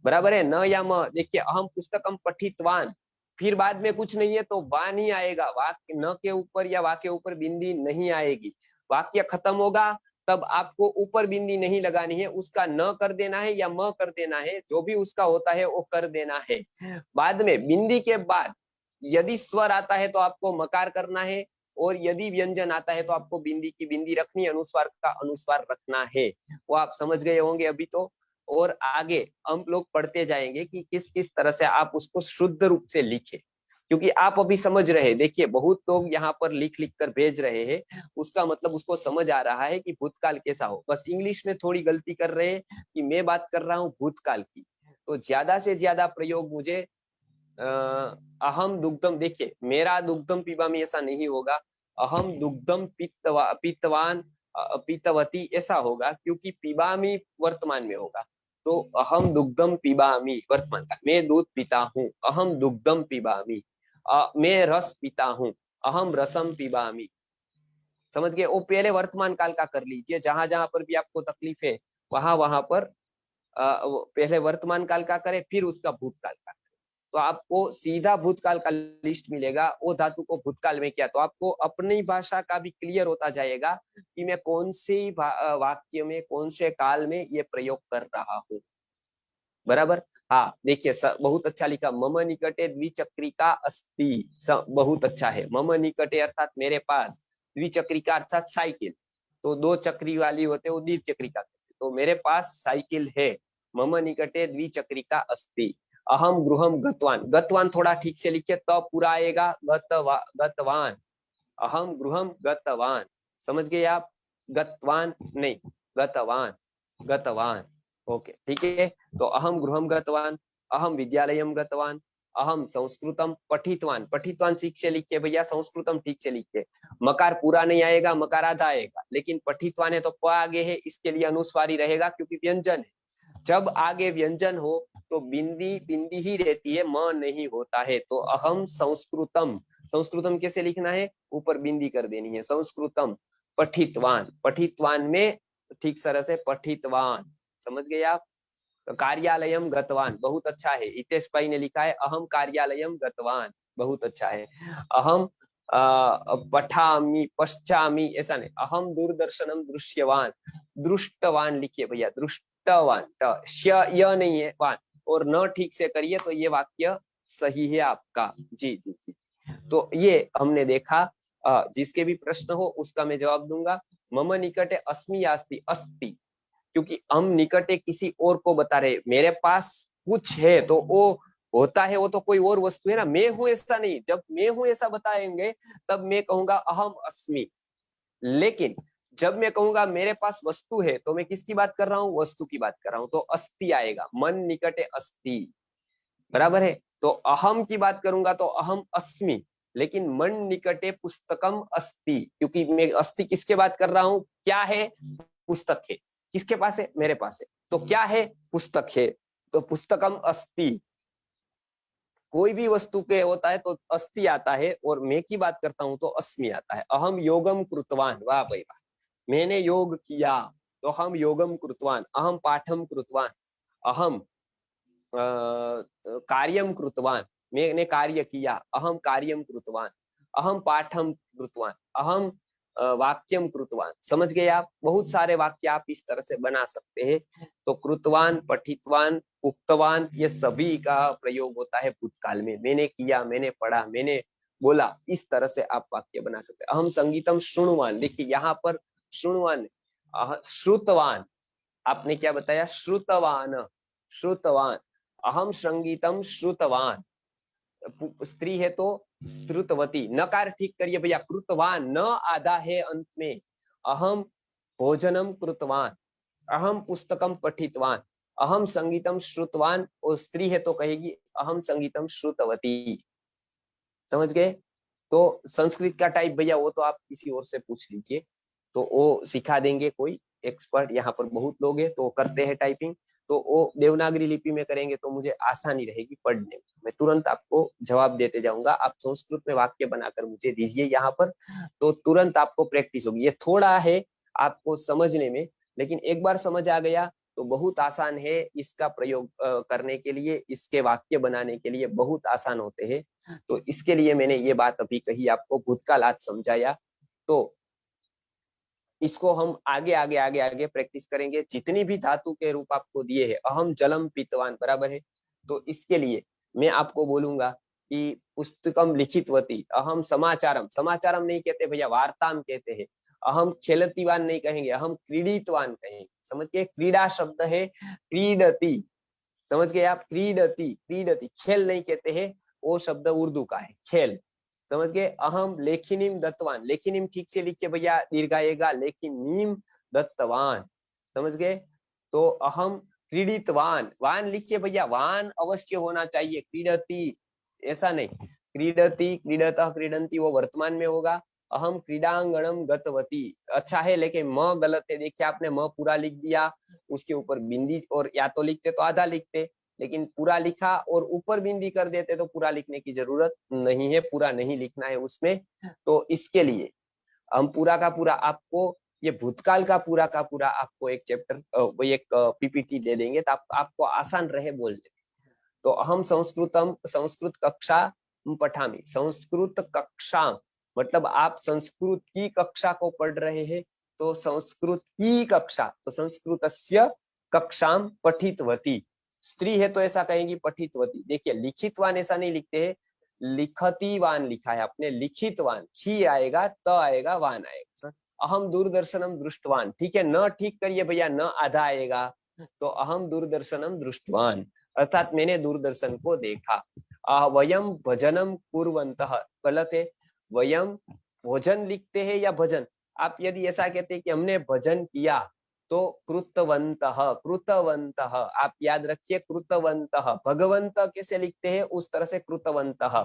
बराबर है। न या म। देखिए अहम पुस्तकम पठितवान, फिर बाद में कुछ नहीं है तो वान ही आएगा, वाक्य न के ऊपर या वा के ऊपर बिंदी नहीं आएगी। वाक्य खत्म होगा तब आपको ऊपर बिंदी नहीं लगानी है, उसका न कर देना है या म कर देना है, जो भी उसका होता है वो कर देना है। बाद में बिंदी के बाद यदि स्वर आता है तो आपको मकार करना है, और यदि व्यंजन आता है तो आपको बिंदी की बिंदी रखनी, अनुस्वार का अनुस्वार रखना है। वो आप समझ गए होंगे अभी तो। और आगे हम लोग पढ़ते जाएंगे कि किस किस तरह से आप उसको शुद्ध रूप से लिखे, क्योंकि आप अभी समझ रहे हैं। देखिए बहुत लोग यहाँ पर लिख लिख कर भेज रहे हैं, उसका मतलब उसको समझ आ रहा है कि भूतकाल कैसा हो, बस इंग्लिश में थोड़ी गलती कर रहे हैं कि मैं बात कर रहा हूँ भूतकाल की। तो ज्यादा से ज्यादा प्रयोग मुझे अहम दुग्धम, देखिए मेरा दुग्धम पीबा में ऐसा नहीं होगा। अहम दुग्धम पितवान पीतवती ऐसा होगा, क्योंकि पिबामी वर्तमान में होगा। तो अहम दुग्धम पिबामी वर्तमान काल, मैं दूध पीता हूँ। अहम दुग्धम पिबामी, मैं रस पीता हूँ। अहम रसम पिबामी। समझ गए? वो पहले वर्तमान काल का कर लीजिए, जहां जहां पर भी आपको तकलीफ है वहां वहां पर पहले वर्तमान काल का करें, फिर उसका भूतकाल का करें, तो आपको सीधा भूतकाल का लिस्ट मिलेगा। वो धातु को भूतकाल में किया तो आपको अपनी भाषा का भी क्लियर होता जाएगा कि मैं कौन से वाक्य में, कौन से काल में ये प्रयोग कर रहा हूँ। बराबर? हाँ, देखिए बहुत अच्छा लिखा, मम निकटे द्विचक्रिका अस्ति। बहुत अच्छा है। मम निकटे अर्थात मेरे पास, द्विचक्रिका अर्थात साइकिल, तो दो चक्री वाली होते वो द्विचक्रिका, तो मेरे पास साइकिल है। मम निकटे द्विचक्रिका अस्ति। अहम गृहम गतवान, गतवान थोड़ा ठीक से लिखिए तो पूरा आएगा। गतवान, अहम गृहम गतवान। समझ गए आप? गतवान नहीं, गतवान, गतवान। ओके, ठीक है। तो अहम गृहम गतवान, अहम विद्यालयम गतवान, अहम संस्कृतम पठितवान। पठितवान ठीक से लिखिए भैया, संस्कृतम ठीक से लिखिए। मकार पूरा नहीं आएगा, मकार आधा आएगा, लेकिन पठितवान है तो प आगे है, इसके लिए अनुस्वारी रहेगा क्योंकि व्यंजन है। जब आगे व्यंजन हो तो बिंदी बिंदी ही रहती है, म नहीं होता है। तो अहम संस्कृतम, संस्कृतम कैसे लिखना है? ऊपर बिंदी कर देनी है। संस्कृतम पठितवान, पठितवान में ठीक तरह से पठितवान। समझ गए आप? कार्यालयम गतवान, बहुत अच्छा है। हितेश भाई ने लिखा है अहम कार्यालयम गतवान, बहुत अच्छा है। अहम पठामी पश्चामी, ऐसा नहीं। अहम दूरदर्शनम दृश्यवान, दृष्टवान लिखिए भैया, दृष्टवान। य नहीं है वान, और न ठीक से करिए तो ये वाक्य सही है आपका। जी जी जी। तो ये हमने देखा। जिसके भी प्रश्न हो उसका मैं जवाब दूंगा। मम निकटे अस्मि यास्ति, अस्ति, क्योंकि हम निकटे किसी और को बता रहे, मेरे पास कुछ है तो वो होता है, वो तो कोई और वस्तु है ना, मैं हूं ऐसा नहीं। जब मैं हूं ऐसा बताएंगे तब मैं कहूंगा अहम अस्मि। लेकिन जब मैं कहूंगा मेरे पास वस्तु है तो मैं किसकी बात कर रहा हूँ? वस्तु की बात कर रहा हूँ, तो अस्ति आएगा। मन निकटे अस्ति, बराबर है। तो अहम की बात करूंगा तो अहम अस्मि, लेकिन मन निकटे पुस्तकम अस्ति, क्योंकि मैं अस्ति किसके बात कर रहा हूँ? क्या है? पुस्तक है। किसके पास है? मेरे पास है। तो क्या है? पुस्तक है। तो पुस्तकम अस्ति, कोई भी वस्तु के होता है तो अस्ति आता है, और मैं की बात करता हूं तो अस्मि आता है। अहम योगम कृतवान, वाह भाई वाह, मैंने योग किया, तो हम योगम कृतवान। अहम पाठम कृतवान, अहम कार्यम कृतवान, मैंने कार्य किया। अहम कार्यम कृतवान, अहम पाठम कृतवान, अहम वाक्यम कृतवान। समझ गए आप? बहुत सारे वाक्य आप इस तरह से बना सकते हैं। तो कृतवान, पठितवान, उक्तवान, ये सभी का प्रयोग होता है भूतकाल में। मैंने किया, मैंने पढ़ा, मैंने बोला, इस तरह से आप वाक्य बना सकते हैं। अहम संगीतम श्रुणवान, देखिए यहाँ पर श्रुणवान, श्रुतवान, आपने क्या बताया? श्रुतवान, श्रुतवान। अहम संगीतम श्रुतवान, स्त्री है तो श्रुतवती। नकार ठीक करिए भैया, कृतवान, न आधा है अंत में। अहम भोजनम कृतवान, अहम पुस्तकम पठितवान, अहम संगीतम श्रुतवान, और स्त्री है तो कहेगी अहम संगीतम श्रुतवती। समझ गए? तो संस्कृत का टाइप भैया वो तो आप किसी और से पूछ लीजिए, तो वो सिखा देंगे कोई एक्सपर्ट। यहाँ पर बहुत लोग हैं तो करते हैं टाइपिंग, तो वो देवनागरी लिपि में करेंगे तो मुझे आसानी रहेगी पढ़ने में। मैं तुरंत आपको जवाब देते जाऊंगा। आप संस्कृत में वाक्य बनाकर मुझे दीजिए यहाँ पर, तो तुरंत आपको प्रैक्टिस होगी। ये थोड़ा है आपको समझने में, लेकिन एक बार समझ आ गया तो बहुत आसान है। इसका प्रयोग करने के लिए, इसके वाक्य बनाने के लिए बहुत आसान होते हैं। तो इसके लिए मैंने ये बात अभी कही आपको, भूतकाल आज समझाया। तो इसको हम आगे आगे आगे आगे प्रैक्टिस करेंगे। जितनी भी धातु के रूप आपको दिए हैं, अहम जलम पीतवान, बराबर है। तो इसके लिए मैं आपको बोलूंगा कि पुस्तकम लिखितवती, अहम समाचारम, समाचारम नहीं कहते भैया, वार्ताम कहते हैं। अहम खेलतीवान नहीं कहेंगे, अहम क्रीडितवान कहेंगे। समझ गए? क्रीडा शब्द है क्रीडती, समझ गए आप? क्रीडती, क्रीडती, खेल नहीं कहते हैं, वो शब्द उर्दू का है, खेल। समझ गए? अहम लेखिनीम दत्तवान, लेखिनीम ठीक से लिखिए भैया, दीर्घ आएगा, लेखिनीम दत्तवान। समझ गए? तो अहम क्रीडितवान, वान लिखिए भैया, वान अवश्य होना चाहिए। क्रीडती ऐसा नहीं, क्रीडती, क्रीडतः, क्रीडंती वो वर्तमान में होगा। अहम क्रीडांगणम गतवती, अच्छा है, लेकिन म गलत है। देखिए आपने म पूरा लिख दिया, उसके ऊपर बिंदी, और या तो लिखते तो आधा लिखते, लेकिन पूरा लिखा और ऊपर बिंदी कर देते तो पूरा लिखने की जरूरत नहीं है, पूरा नहीं लिखना है उसमें। तो इसके लिए हम पूरा का पूरा आपको, ये भूतकाल का पूरा आपको एक चैप्टर, एक पीपीटी दे देंगे, तो आपको आसान रहे बोलने। तो अहम संस्कृतम संस्कृत कक्षा पठामी, संस्कृत कक्षा मतलब आप संस्कृत की कक्षा को पढ़ रहे हैं, तो संस्कृत की कक्षा, तो संस्कृतस्य कक्षाम पठितवती। स्त्री है तो ऐसा कहेंगी पठितवती। देखिए लिखितवान ऐसा नहीं लिखते हैं, लिखतीवान लिखा है आपने, लिखितवान, खी आएगा, त आएगा, वान आएगा। अहम दूरदर्शनम दृष्टवान, ठीक है, न ठीक करिए भैया, न आधा आएगा, तो अहम दूरदर्शनम दृष्टवान, अर्थात मैंने दूरदर्शन को देखा। वयम भजनम कुर्वन्तः, गलत है, वयम भोजन लिखते हैं या भजन। आप यदि ऐसा कहते हैं कि हमने भजन किया, तो कृतवन्तः, कृतवन्तः, आप याद रखिए कृतवन्तः, भगवंत कैसे लिखते हैं उस तरह से कृतवन्तः,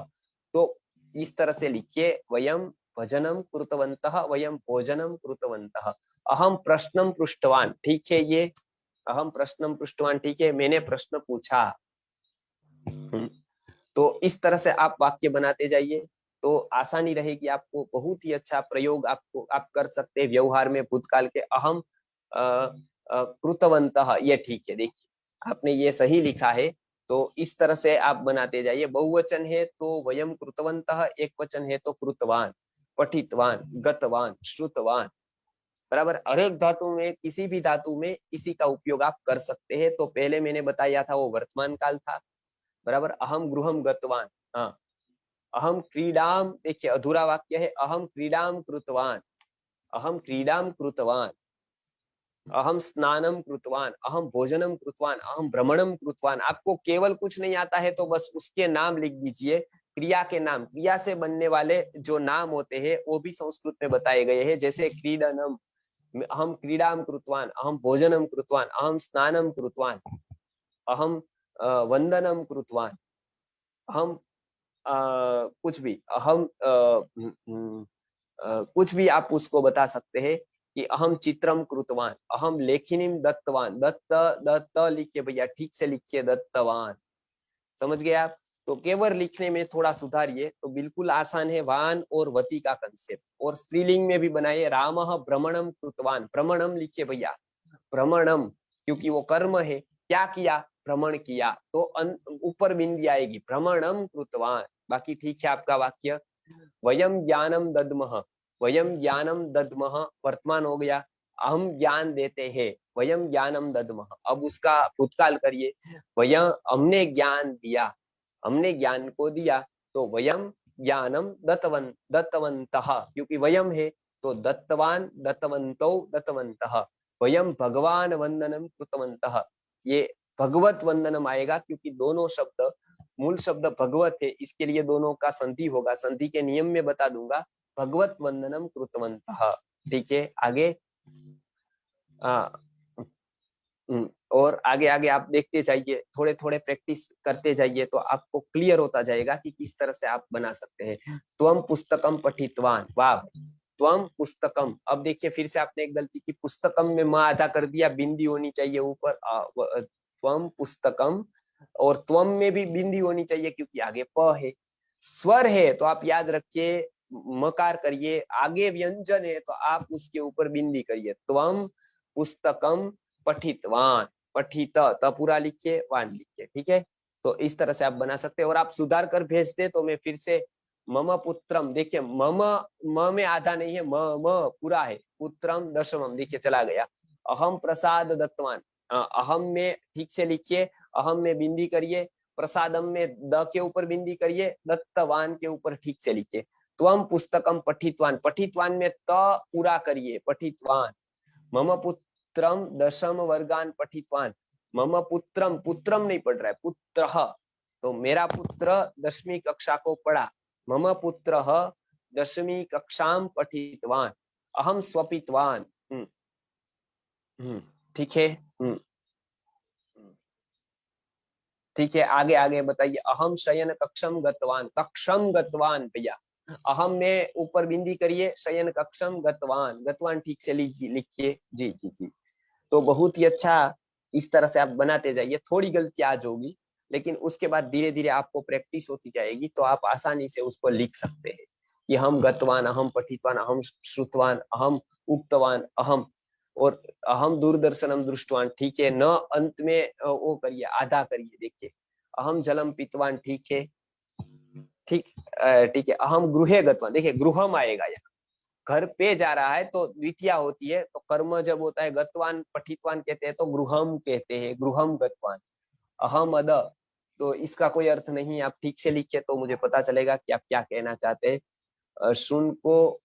तो इस तरह से लिखिए, वयम भजनम कृतवन्तः, वयम भोजनम कृतवन्तः। अहम प्रश्नम पृष्टवान, ठीक है, ये अहम प्रश्नम पृष्टवान, ठीक है, मैंने प्रश्न पूछा। तो इस तरह से आप वाक्य बनाते जाइए, तो आसानी रहेगी आपको, बहुत ही अच्छा प्रयोग आपको आप कर सकते हैं व्यवहार में भूतकाल के। अहम कृतवन्तः, ये ठीक है, देखिए आपने ये सही लिखा है, तो इस तरह से आप बनाते जाइए। बहुवचन है तो वयम कृतवन्तः, एक वचन है तो कृतवान, पठितवान, गतवान, श्रुतवान, बराबर। हर एक धातु में, किसी भी धातु में इसी का उपयोग आप कर सकते हैं। तो पहले मैंने बताया था वो वर्तमान काल था, बराबर। अहम गृहम गतवान, हाँ। अहम क्रीडाम, देखिए अधूरा वाक्य है, अहम क्रीडाम कृतवान, अहम क्रीडाम कृतवान, अहम स्नानम कृतवान, अहम भोजनम कृतवान, अहम भ्रमणम कृतवान। आपको केवल कुछ नहीं आता है तो बस उसके नाम लिख दीजिए, क्रिया के नाम, क्रिया से बनने वाले जो नाम होते हैं वो भी संस्कृत में बताए गए हैं, जैसे क्रीडनम, अहम क्रीडाम कृतवान, अहम भोजनम कृतवान, अहम स्नानम कृतवान, अहम वंदनम कृतवान, अहम कुछ भी, अहम कुछ भी आप उसको बता सकते हैं कि अहम चित्रम कृतवान, अहम लेखिनीम दत्तवान, दत्त, दत्त लिखिए भैया, ठीक से लिखिए, दत्तवान, समझ गए आप। तो केवल लिखने में थोड़ा सुधारिए, तो बिल्कुल आसान है, वान और वती का कंसेप्ट। और स्त्रीलिंग में भी बनाइए, रामः भ्रमणम कृतवान, भ्रमणम लिखिए भैया, भ्रमणम, क्योंकि वो कर्म है, क्या किया, भ्रमण किया, तो ऊपर बिंदी आएगी, भ्रमणम कृतवान। बाकी ठीक है आपका वाक्य। वयम ज्ञानम दद्मः, वयम ज्ञानम दद्मः वर्तमान हो गया, हम ज्ञान देते हैं, वयम ज्ञानम दद्मः। अब उसका भूतकाल करिए, वयम, हमने ज्ञान दिया, हमने ज्ञान को दिया, तो वयम ज्ञानम दत्तवन्तः, क्योंकि वयम है तो दत्तवान, दत्तवन्तौ, दत्तवन्तः। वयम भगवान वंदनम कृतवन्तः, ये भगवत वंदनम आएगा, क्योंकि दोनों शब्द, मूल शब्द भगवत है, इसके लिए दोनों का संधि होगा, संधि के नियम में बता दूंगा, भगवत वंदनम कृतवन्तः, ठीक है। आगे और आगे आगे आप देखते जाइए, थोड़े थोड़े प्रैक्टिस करते जाइए, तो आपको क्लियर होता जाएगा कि किस तरह से आप बना सकते हैं। त्वम पुस्तकम पठितवान, वाह, त्वम पुस्तकम। अब देखिए फिर से आपने एक गलती की, पुस्तकम में म आधा कर दिया, बिंदी होनी चाहिए ऊपर, त्वम पुस्तकम, और त्वम में भी बिंदी होनी चाहिए क्योंकि आगे प है, स्वर है तो आप याद रखिए, मकार करिए, आगे व्यंजन है तो आप उसके ऊपर बिंदी करिए, त्वम पुस्तकम पठितवान, पठित, त पूरा लिखिए, वान लिखिए, ठीक है। तो इस तरह से आप बना सकते हैं, और आप सुधार कर भेज दे तो मैं फिर से, मम पुत्रम, देखिए मम, म में आधा नहीं है, म पूरा है, पुत्रम दशमम, देखिए चला गया। अहम प्रसाद दत्तवान, अहम में ठीक से लिखिए, अहम में बिंदी करिए, प्रसादम में द के ऊपर बिंदी करिए, दत्तवान के ऊपर ठीक से लिखिए। त्वम पुस्तकम पठितवान, पठितवान में त पूरा करिए, पठितवान। मम पुत्रम दशम वर्गान पठितवान, मम पुत्रम, पुत्रम नहीं पढ़ रहा है, पुत्रः, तो मेरा पुत्र 10वीं कक्षा को पढ़ा, मम पुत्रः 10वीं कक्षाम पठितवान। अहम स्वपितवान, ठीक है, ठीक है। आगे आगे बताइए, अहम शयन कक्षम गतवान, कक्षम गतवान भैया, अहम में ऊपर बिंदी करिए, शयन कक्षम गतवान, गतवान ठीक से लिखिए। जी जी जी। तो बहुत ही अच्छा, इस तरह से आप बनाते जाइए। थोड़ी गलती आज होगी, लेकिन उसके बाद धीरे धीरे आपको प्रैक्टिस होती जाएगी, तो आप आसानी से उसको लिख सकते हैं कि हम गतवान, अहम पठितवान, अहम श्रुतवान, अहम उक्तवान, अहम, और अहम दूरदर्शनम दृष्टवान, ठीक है। न अंत में वो करिए, आधा करिए। देखिए, अहम जलम पीतवान, ठीक है, ठीक, ठीक है। अहम गृहे गतवान, देखिए गृहम आएगा, यहाँ घर पे जा रहा है तो द्वितीया होती है, तो कर्म जब होता है गतवान पठितवान कहते हैं तो गृहम कहते हैं, गृहम गतवान। अहम अद, तो इसका कोई अर्थ नहीं, आप ठीक से लिखे तो मुझे पता चलेगा कि आप क्या कहना चाहते हैं। शुन को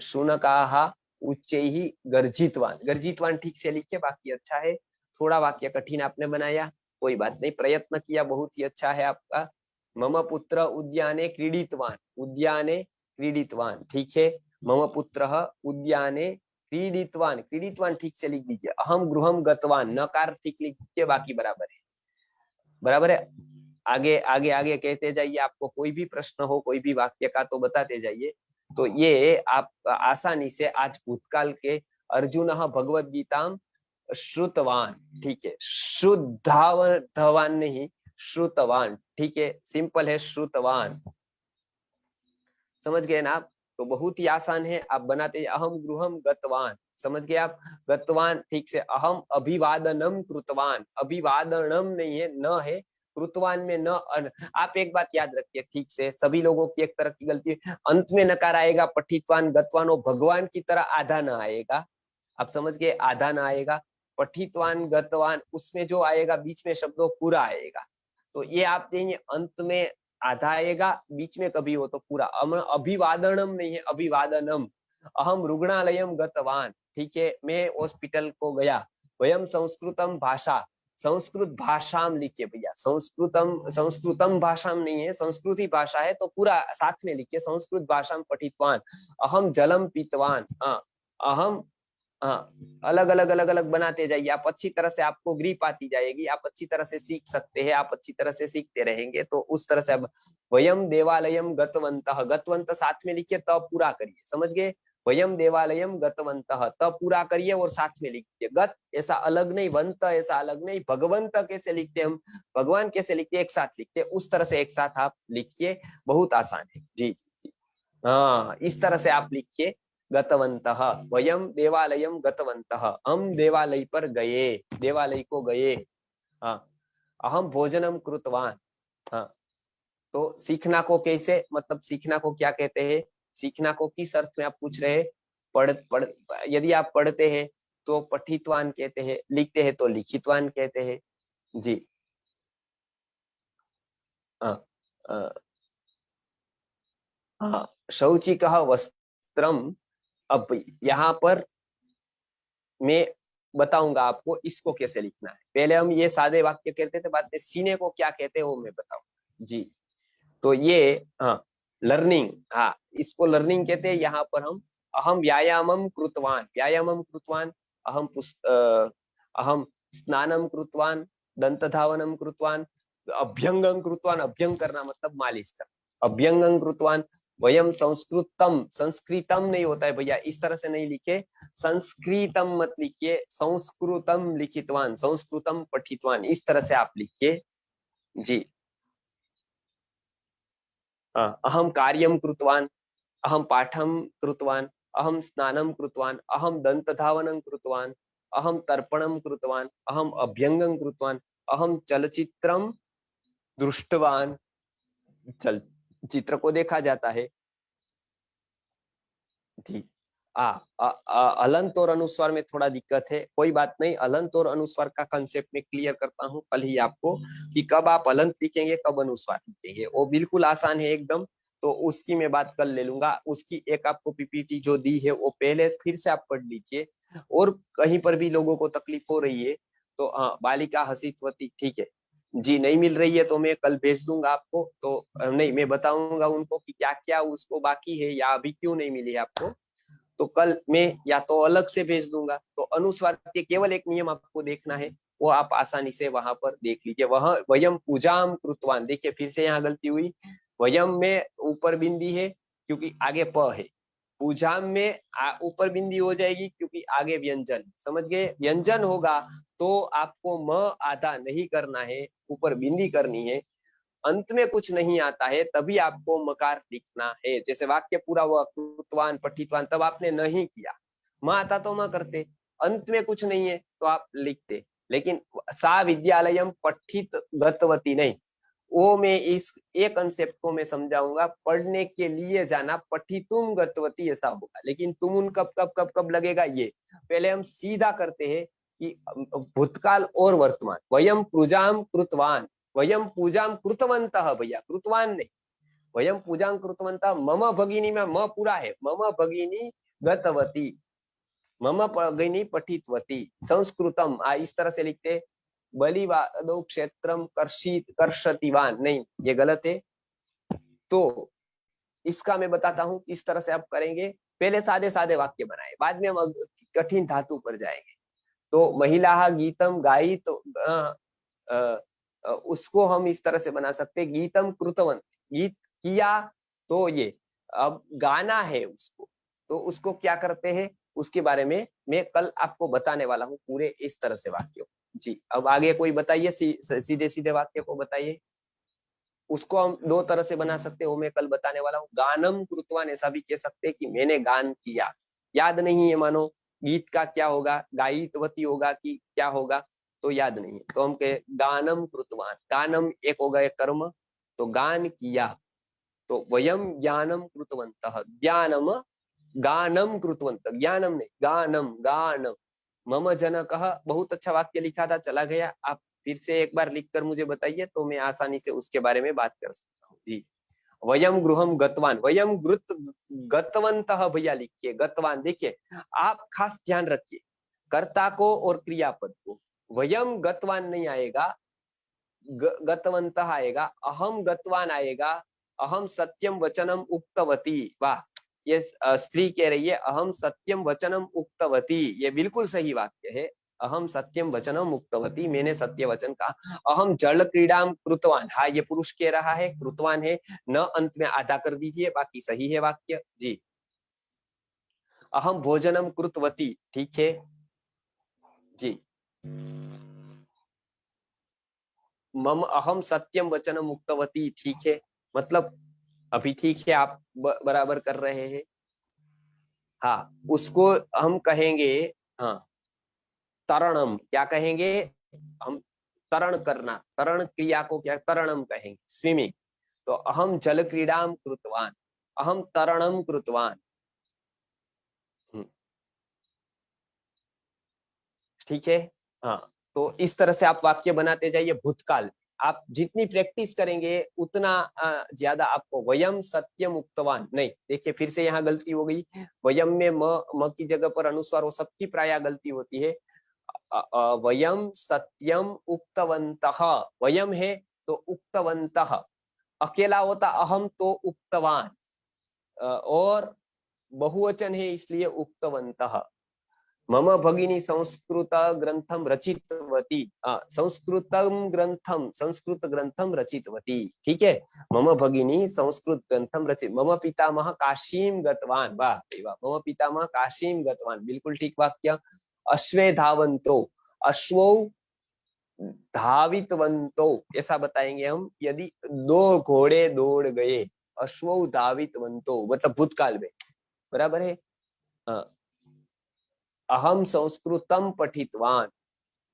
शुनकाहा उच्च ही गर्जितवान, गर्जितवान ठीक से लिखे, बाकी अच्छा है। थोड़ा वाक्य कठिन आपने बनाया, कोई बात नहीं, प्रयत्न किया, बहुत ही अच्छा है आपका। मम पुत्र उद्याने क्रीडितवान, उद्याने क्रीडितवान, ठीक है। मम पुत्र उद्याने क्रीडितवान, क्रीडितवान ठीक से लिख दीजिए। अहम गृहम गतवान, नकार ठीक लिख दीजिए, बाकी बराबर है, बराबर है। आगे आगे आगे कहते जाइए, आपको कोई भी प्रश्न हो कोई भी वाक्य का तो बताते जाइए। तो ये आप आसानी से आज भूतकाल के अर्जुन भगवद गीता श्रुतवान, ठीक है, शुद्धावन नहीं, श्रुतवान, ठीक है, सिंपल है, श्रुतवान, समझ गए ना आप। तो बहुत ही आसान है, आप बनाते। अहम गृहम गतवान, समझ गए आप, गतवान ठीक से। अहम अभिवादनम कृतवान, अभिवादनम नहीं है, न है, कृतवान में न अन। आप एक बात याद रखिए ठीक से, सभी लोगों की एक तरह की गलती है, अंत में नकार आएगा, पठितवान गतवान, वो भगवान की तरह आधा न आएगा, आप समझ गए, आधा न आएगा। पठितवान गतवान, उसमें जो आएगा बीच में शब्दों पूरा आएगा, तो ये आप देंगे अंत में आधा आएगा, बीच में कभी हो तो पूरा। अभिवादनम नहीं है, अभिवादनम। अहम रुग्णालयम गतवान, ठीक है, मैं हॉस्पिटल को गया। वयम संस्कृतम भाषा, संस्कृत भाषा लिखिए भैया, संस्कृतम भाषा नहीं है, संस्कृति भाषा है, तो पूरा साथ में लिखिए, संस्कृत भाषा पठितवान। अहम जलम पीतवान, अहम, हाँ, अलग अलग अलग अलग बनाते जाइए आप, अच्छी तरह से आपको ग्रिप आती जाएगी, आप अच्छी तरह से सीख सकते हैं, आप अच्छी तरह से सीखते रहेंगे, तो उस तरह से अब वयम देवालयम गतवंतः, गतवंत साथ में लिखिए, तब पूरा करिए, समझ गए। वयम देवालयम गतवंतः, तब पूरा करिए और साथ में लिखिए। गत ऐसा अलग नहीं, वंत ऐसा अलग नहीं, भगवंत कैसे लिखते हम, भगवान कैसे लिखते एक साथ लिखते, उस तरह से एक साथ आप लिखिए, बहुत आसान है। जी जी जी, हाँ, इस तरह से आप लिखिए, गतवंतः, वयम देवालयम गतवंतः, हम देवालय पर गए, देवालय को गए। हाँ, अहम भोजनम कृतवान। हाँ, तो सीखना को कैसे, मतलब सीखना को क्या कहते हैं, सीखना को किस अर्थ में आप पूछ रहे हैं। पढ़ यदि आप पढ़ते हैं तो पठितवान कहते हैं, लिखते हैं तो लिखितवान कहते हैं। जी, हाँ, हाँ, शौचिकः वस्त्रम। अब यहाँ पर मैं बताऊंगा आपको इसको कैसे लिखना है, पहले हम ये सादे वाक्य कहते थे, बाद में सीने को क्या कहते हैं वो मैं बताऊंगा। जी, तो ये, हाँ, लर्निंग, हाँ, इसको लर्निंग कहते हैं। यहाँ पर हम अहम व्यायामम कृतवान, व्यायामम कृतवान, अहम स्नानम कृतवान, दंत धावनम कृतवान, अभ्यंगम कृतवान, अभ्यंग करना मतलब मालिश करना, अभ्यंगम कृतवान। वयम संस्कृतम, संस्कृतम नहीं होता है भैया, इस तरह से नहीं लिखे, संस्कृतम मत लिखिए, संस्कृतम लिखितवान, संस्कृतम पठितवान, इस तरह से आप लिखिए। जी, अहम कार्यम कृतवान, अहम पाठम कृतवान, अहम स्नानं कृतवान, अहम दन्तधावनं कृतवान, अहम तर्पणं कृतवान, अहम अभ्यंगं कृतवान, अहम चलचित्रं दृष्टवान, चलचित्र को देखा जाता है। जी, अलंत और अनुस्वार में थोड़ा दिक्कत है, कोई बात नहीं, अलंत और अनुस्वार का कंसेप्ट में क्लियर करता हूँ कल ही आपको, कि कब आप अलंत लिखेंगे कब अनुस्वार लिखेंगे, वो बिल्कुल आसान है एकदम। तो उसकी मैं बात कल ले लूंगा, उसकी एक आपको पीपीटी जो दी है वो पहले फिर से आप पढ़ लीजिए, और कहीं पर भी लोगों को तकलीफ हो रही है तो हाँ, बालिका हसितवती, ठीक है जी, नहीं मिल रही है तो मैं कल भेज दूंगा आपको, तो नहीं, मैं बताऊंगा उनको कि क्या क्या उसको बाकी है या अभी क्यों नहीं मिली है आपको, तो कल मैं या तो अलग से भेज दूंगा। तो अनुस्वार के केवल एक नियम आपको देखना है, वो आप आसानी से वहां पर देख लीजिए। वह वयम पूजाम कृतवान, देखिए फिर से यहाँ गलती हुई, वयम में ऊपर बिंदी है, क्योंकि आगे प है। पूजाम में ऊपर बिंदी हो जाएगी क्योंकि आगे व्यंजन, समझ गए? व्यंजन होगा तो आपको म आधा नहीं करना है, ऊपर बिंदी करनी है। अंत में कुछ नहीं आता है तभी आपको मकार लिखना है। जैसे वाक्य पूरा हुआ कृतवान पठितवान, तब आपने नहीं किया, म आता तो म करते। अंत में कुछ नहीं है तो आप लिखते। लेकिन सा विद्यालयम पठित गतवती नहीं, वो मैं इस एक कंसेप्ट को मैं समझाऊंगा। पढ़ने के लिए जाना, पठितुम गतवती ऐसा होगा, लेकिन तुम उन कब कब कब कब लगेगा ये। पहले हम सीधा करते हैं कि भूतकाल और वर्तमान। वयम पूजाम कृतवान, वयम पूजाम कृतवंतः, भैया कृतवान नहीं, वयम पूजाम कृतवंतः। मम भगिनी में म पूरा है, मम भगिनी गतवती, मम भगिनी पठितवती संस्कृतम। इस तरह से लिखते। बलिवादो क्षेत्रम कर्षित कर्षतिवान, नहीं ये गलत है। तो इसका मैं बताता हूं किस तरह से आप करेंगे। पहले सादे सादे वाक्य बनाए, बाद में हम कठिन धातु पर जाएंगे। तो महिला गीतम गाई, तो उसको हम इस तरह से बना सकते, गीतम कृतवन, गीत किया। तो ये अब गाना है उसको, तो उसको क्या करते हैं उसके बारे में मैं कल आपको बताने वाला हूँ पूरे इस तरह से वाक्यों। जी अब आगे कोई बताइए, सीधे सीधे वाक्य को बताइए। उसको हम दो तरह से बना सकते हैं, वो मैं कल बताने वाला हूँ। गानम कृतवान ऐसा भी कह सकते हैं कि मैंने गान किया। याद नहीं है मानो, गीत का क्या होगा, गायितवती होगा कि क्या होगा, तो याद नहीं है, तो हम कहे गानम कृतवान। गानम एक होगा एक कर्म, तो गान किया। तो वयम ज्ञानम कृतवंतः, ज्ञानम गानम कृतवंत, ज्ञानम नहीं गानम, गानम। मम जनकः, बहुत अच्छा वाक्य लिखा था, चला गया। आप फिर से एक बार लिखकर मुझे बताइए तो मैं आसानी से उसके बारे में बात कर सकता हूँ। जी वयम गृहम गतवान, वयम गृत गतवंतः, भैया लिखिए गतवान। देखिए आप खास ध्यान रखिए कर्ता को और क्रियापद को। वयम गतवान नहीं आएगा, गतवंतः आएगा, अहम गतवान आएगा, अहम सत्यम वचनम उक्तवती। वाह, ये स्त्री कह रही है अहम सत्यम वचनम उक्तवती, ये बिल्कुल सही वाक्य है। अहम सत्यम वचनम उक्तवती, मैंने सत्य वचन कहा। अहम जल क्रीडाम कृतवान, हाँ ये पुरुष कह रहा है, कृतवान है, न अंत में आधा कर दीजिए, बाकी सही है वाक्य। जी अहम भोजनम कृतवती, ठीक है जी। मम अहम सत्यम वचनम उक्तवती, ठीक है, मतलब अभी ठीक है, आप बराबर कर रहे हैं। हाँ उसको हम कहेंगे, हाँ तरणम, क्या कहेंगे हम, तरण करना, तरण क्रिया को क्या तरणम कहेंगे, स्विमिंग। तो अहम जल क्रीडाम कृतवान, अहम तरणम कृतवान। ठीक है। हाँ तो इस तरह से आप वाक्य बनाते जाइए भूतकाल। आप जितनी प्रैक्टिस करेंगे उतना ज्यादा आपको। वयम सत्यम उक्तवान नहीं, देखिए फिर से यहाँ गलती हो गई। वयम में म की जगह पर अनुस्वार, वो सबकी प्राय गलती होती है। वयम सत्यम उक्तवंतः, वयम है तो उक्तवंतः, अकेला होता अहम तो उक्तवान, और बहुवचन है इसलिए उक्तवंतः। मम भगिनी संस्कृत ग्रंथम रचितवती, संस्कृतम ग्रंथम, संस्कृत ग्रंथम रचितवती, ठीक है। मम भगिनी संस्कृत ग्रंथम रचित, मम पितामह काशीम गतवान, वाह वाह, मम पितामह काशीम गतवान, बिल्कुल ठीक वाक्य। अश्वे धावंतो, अश्वो धावितवंतो, ऐसा बताएंगे हम यदि दो घोड़े दौड़ गए। अश्वो धावितवंतो मतलब भूतकाल में, बराबर है। अहम संस्कृतम पठितवान,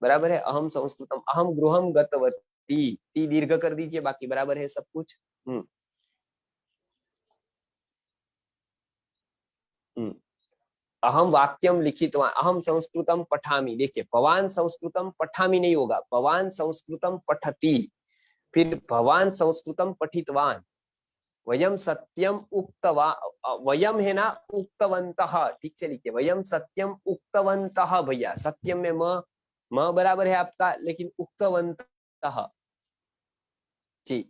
बराबर है, अहम संस्कृतम। अहम गृहम गतवती, ती दीर्घ कर दीजिए, बाकी बराबर है सब कुछ। हम्म हम्म अहम वाक्यम लिखितवान, अहम संस्कृतम पठामि, देखिए भवान संस्कृतम पठामि नहीं होगा, भवान संस्कृतम पठति, फिर भवान संस्कृतम पठितवान। वयम सत्यम उक्तवा, वयम है ना उक्तवंतः, ठीक से लिखिए, वयम सत्यम उक्तवंतः, भैया सत्यम में म बराबर है आपका, लेकिन उक्तवंतः। जी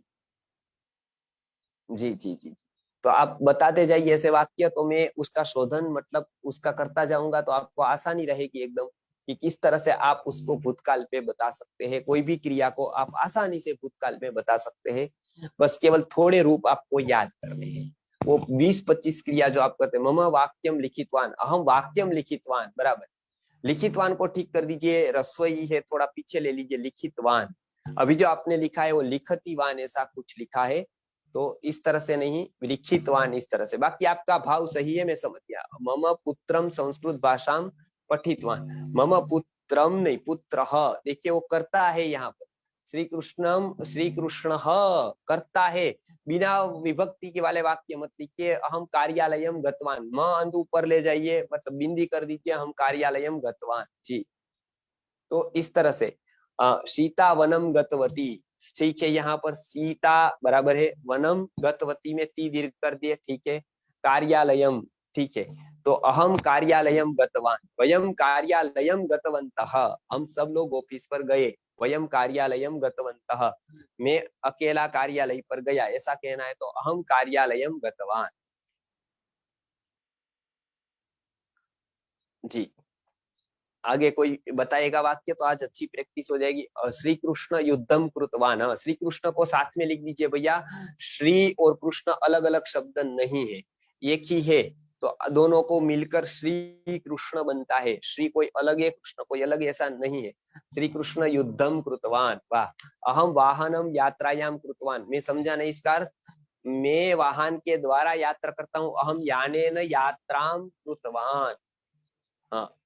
जी जी जी। तो आप बताते जाइए ऐसे वाक्य, तो मैं उसका शोधन मतलब उसका करता जाऊंगा, तो आपको आसानी रहेगी एकदम कि किस तरह से आप उसको भूतकाल पे बता सकते हैं। कोई भी क्रिया को आप आसानी से भूतकाल में बता सकते हैं, बस केवल थोड़े रूप आपको याद करने हैं। वो 20-25 क्रिया जो आप करते हैं, मम वाक्यम लिखितवान, अहम वाक्यम लिखितवान, बराबर। लिखितवान को ठीक कर दीजिए, रस्वई है थोड़ा पीछे ले लीजिए, लिखितवान। अभी जो आपने लिखा है वो लिखतिवान ऐसा कुछ लिखा है, तो इस तरह से नहीं, लिखितवान इस तरह से। बाकी आपका भाव सही है, मैं समझ गया। मम पुत्रम संस्कृत भाषाम पठितवान, मम पुत्रम नहीं, पुत्र, देखिए वो करता है यहाँ पर। श्री कृष्णम, श्री कृष्ण करता है, बिना विभक्ति के वाले वाक्य मत लिखिए। अहम कार्यालयम गतवान, म अंत ऊपर ले जाइए, मतलब बिंदी कर दीजिए, हम कार्यालयम गतवान जी। तो इस तरह से सीता वनम गतवती, ठीक है, यहाँ पर सीता बराबर है, वनम गतवती में ती दीर्घ कर दिए, ठीक है। कार्यालयम, ठीक है, तो अहम कार्यालयम गतवान, वयम कार्यालयम गतवन्तः, हम सब लोग ऑफिस पर गए, वयम कार्यालयम गतवन्तः, मैं अकेला कार्यालय पर गया, ऐसा कहना है तो अहम कार्यालयम गतवान जी। आगे कोई बताएगा वाक्य तो आज अच्छी प्रैक्टिस हो जाएगी। श्री कृष्ण युद्धम कृतवान, श्री कृष्ण को साथ में लिख दीजिए भैया, श्री और कृष्ण अलग अलग शब्द नहीं है, एक ही है, तो दोनों को मिलकर श्री कृष्ण बनता है। श्री कोई अलग है, कृष्ण कोई अलग, ऐसा नहीं है। श्री कृष्ण युद्धम कृतवान, वाह। अहम वाहनम यात्रायाम कृतवान, मैं समझा नहीं इसका अर्थ, मैं वाहन के द्वारा यात्रा करता हूँ, अहम यानेन यात्राम कृतवान। हाँ,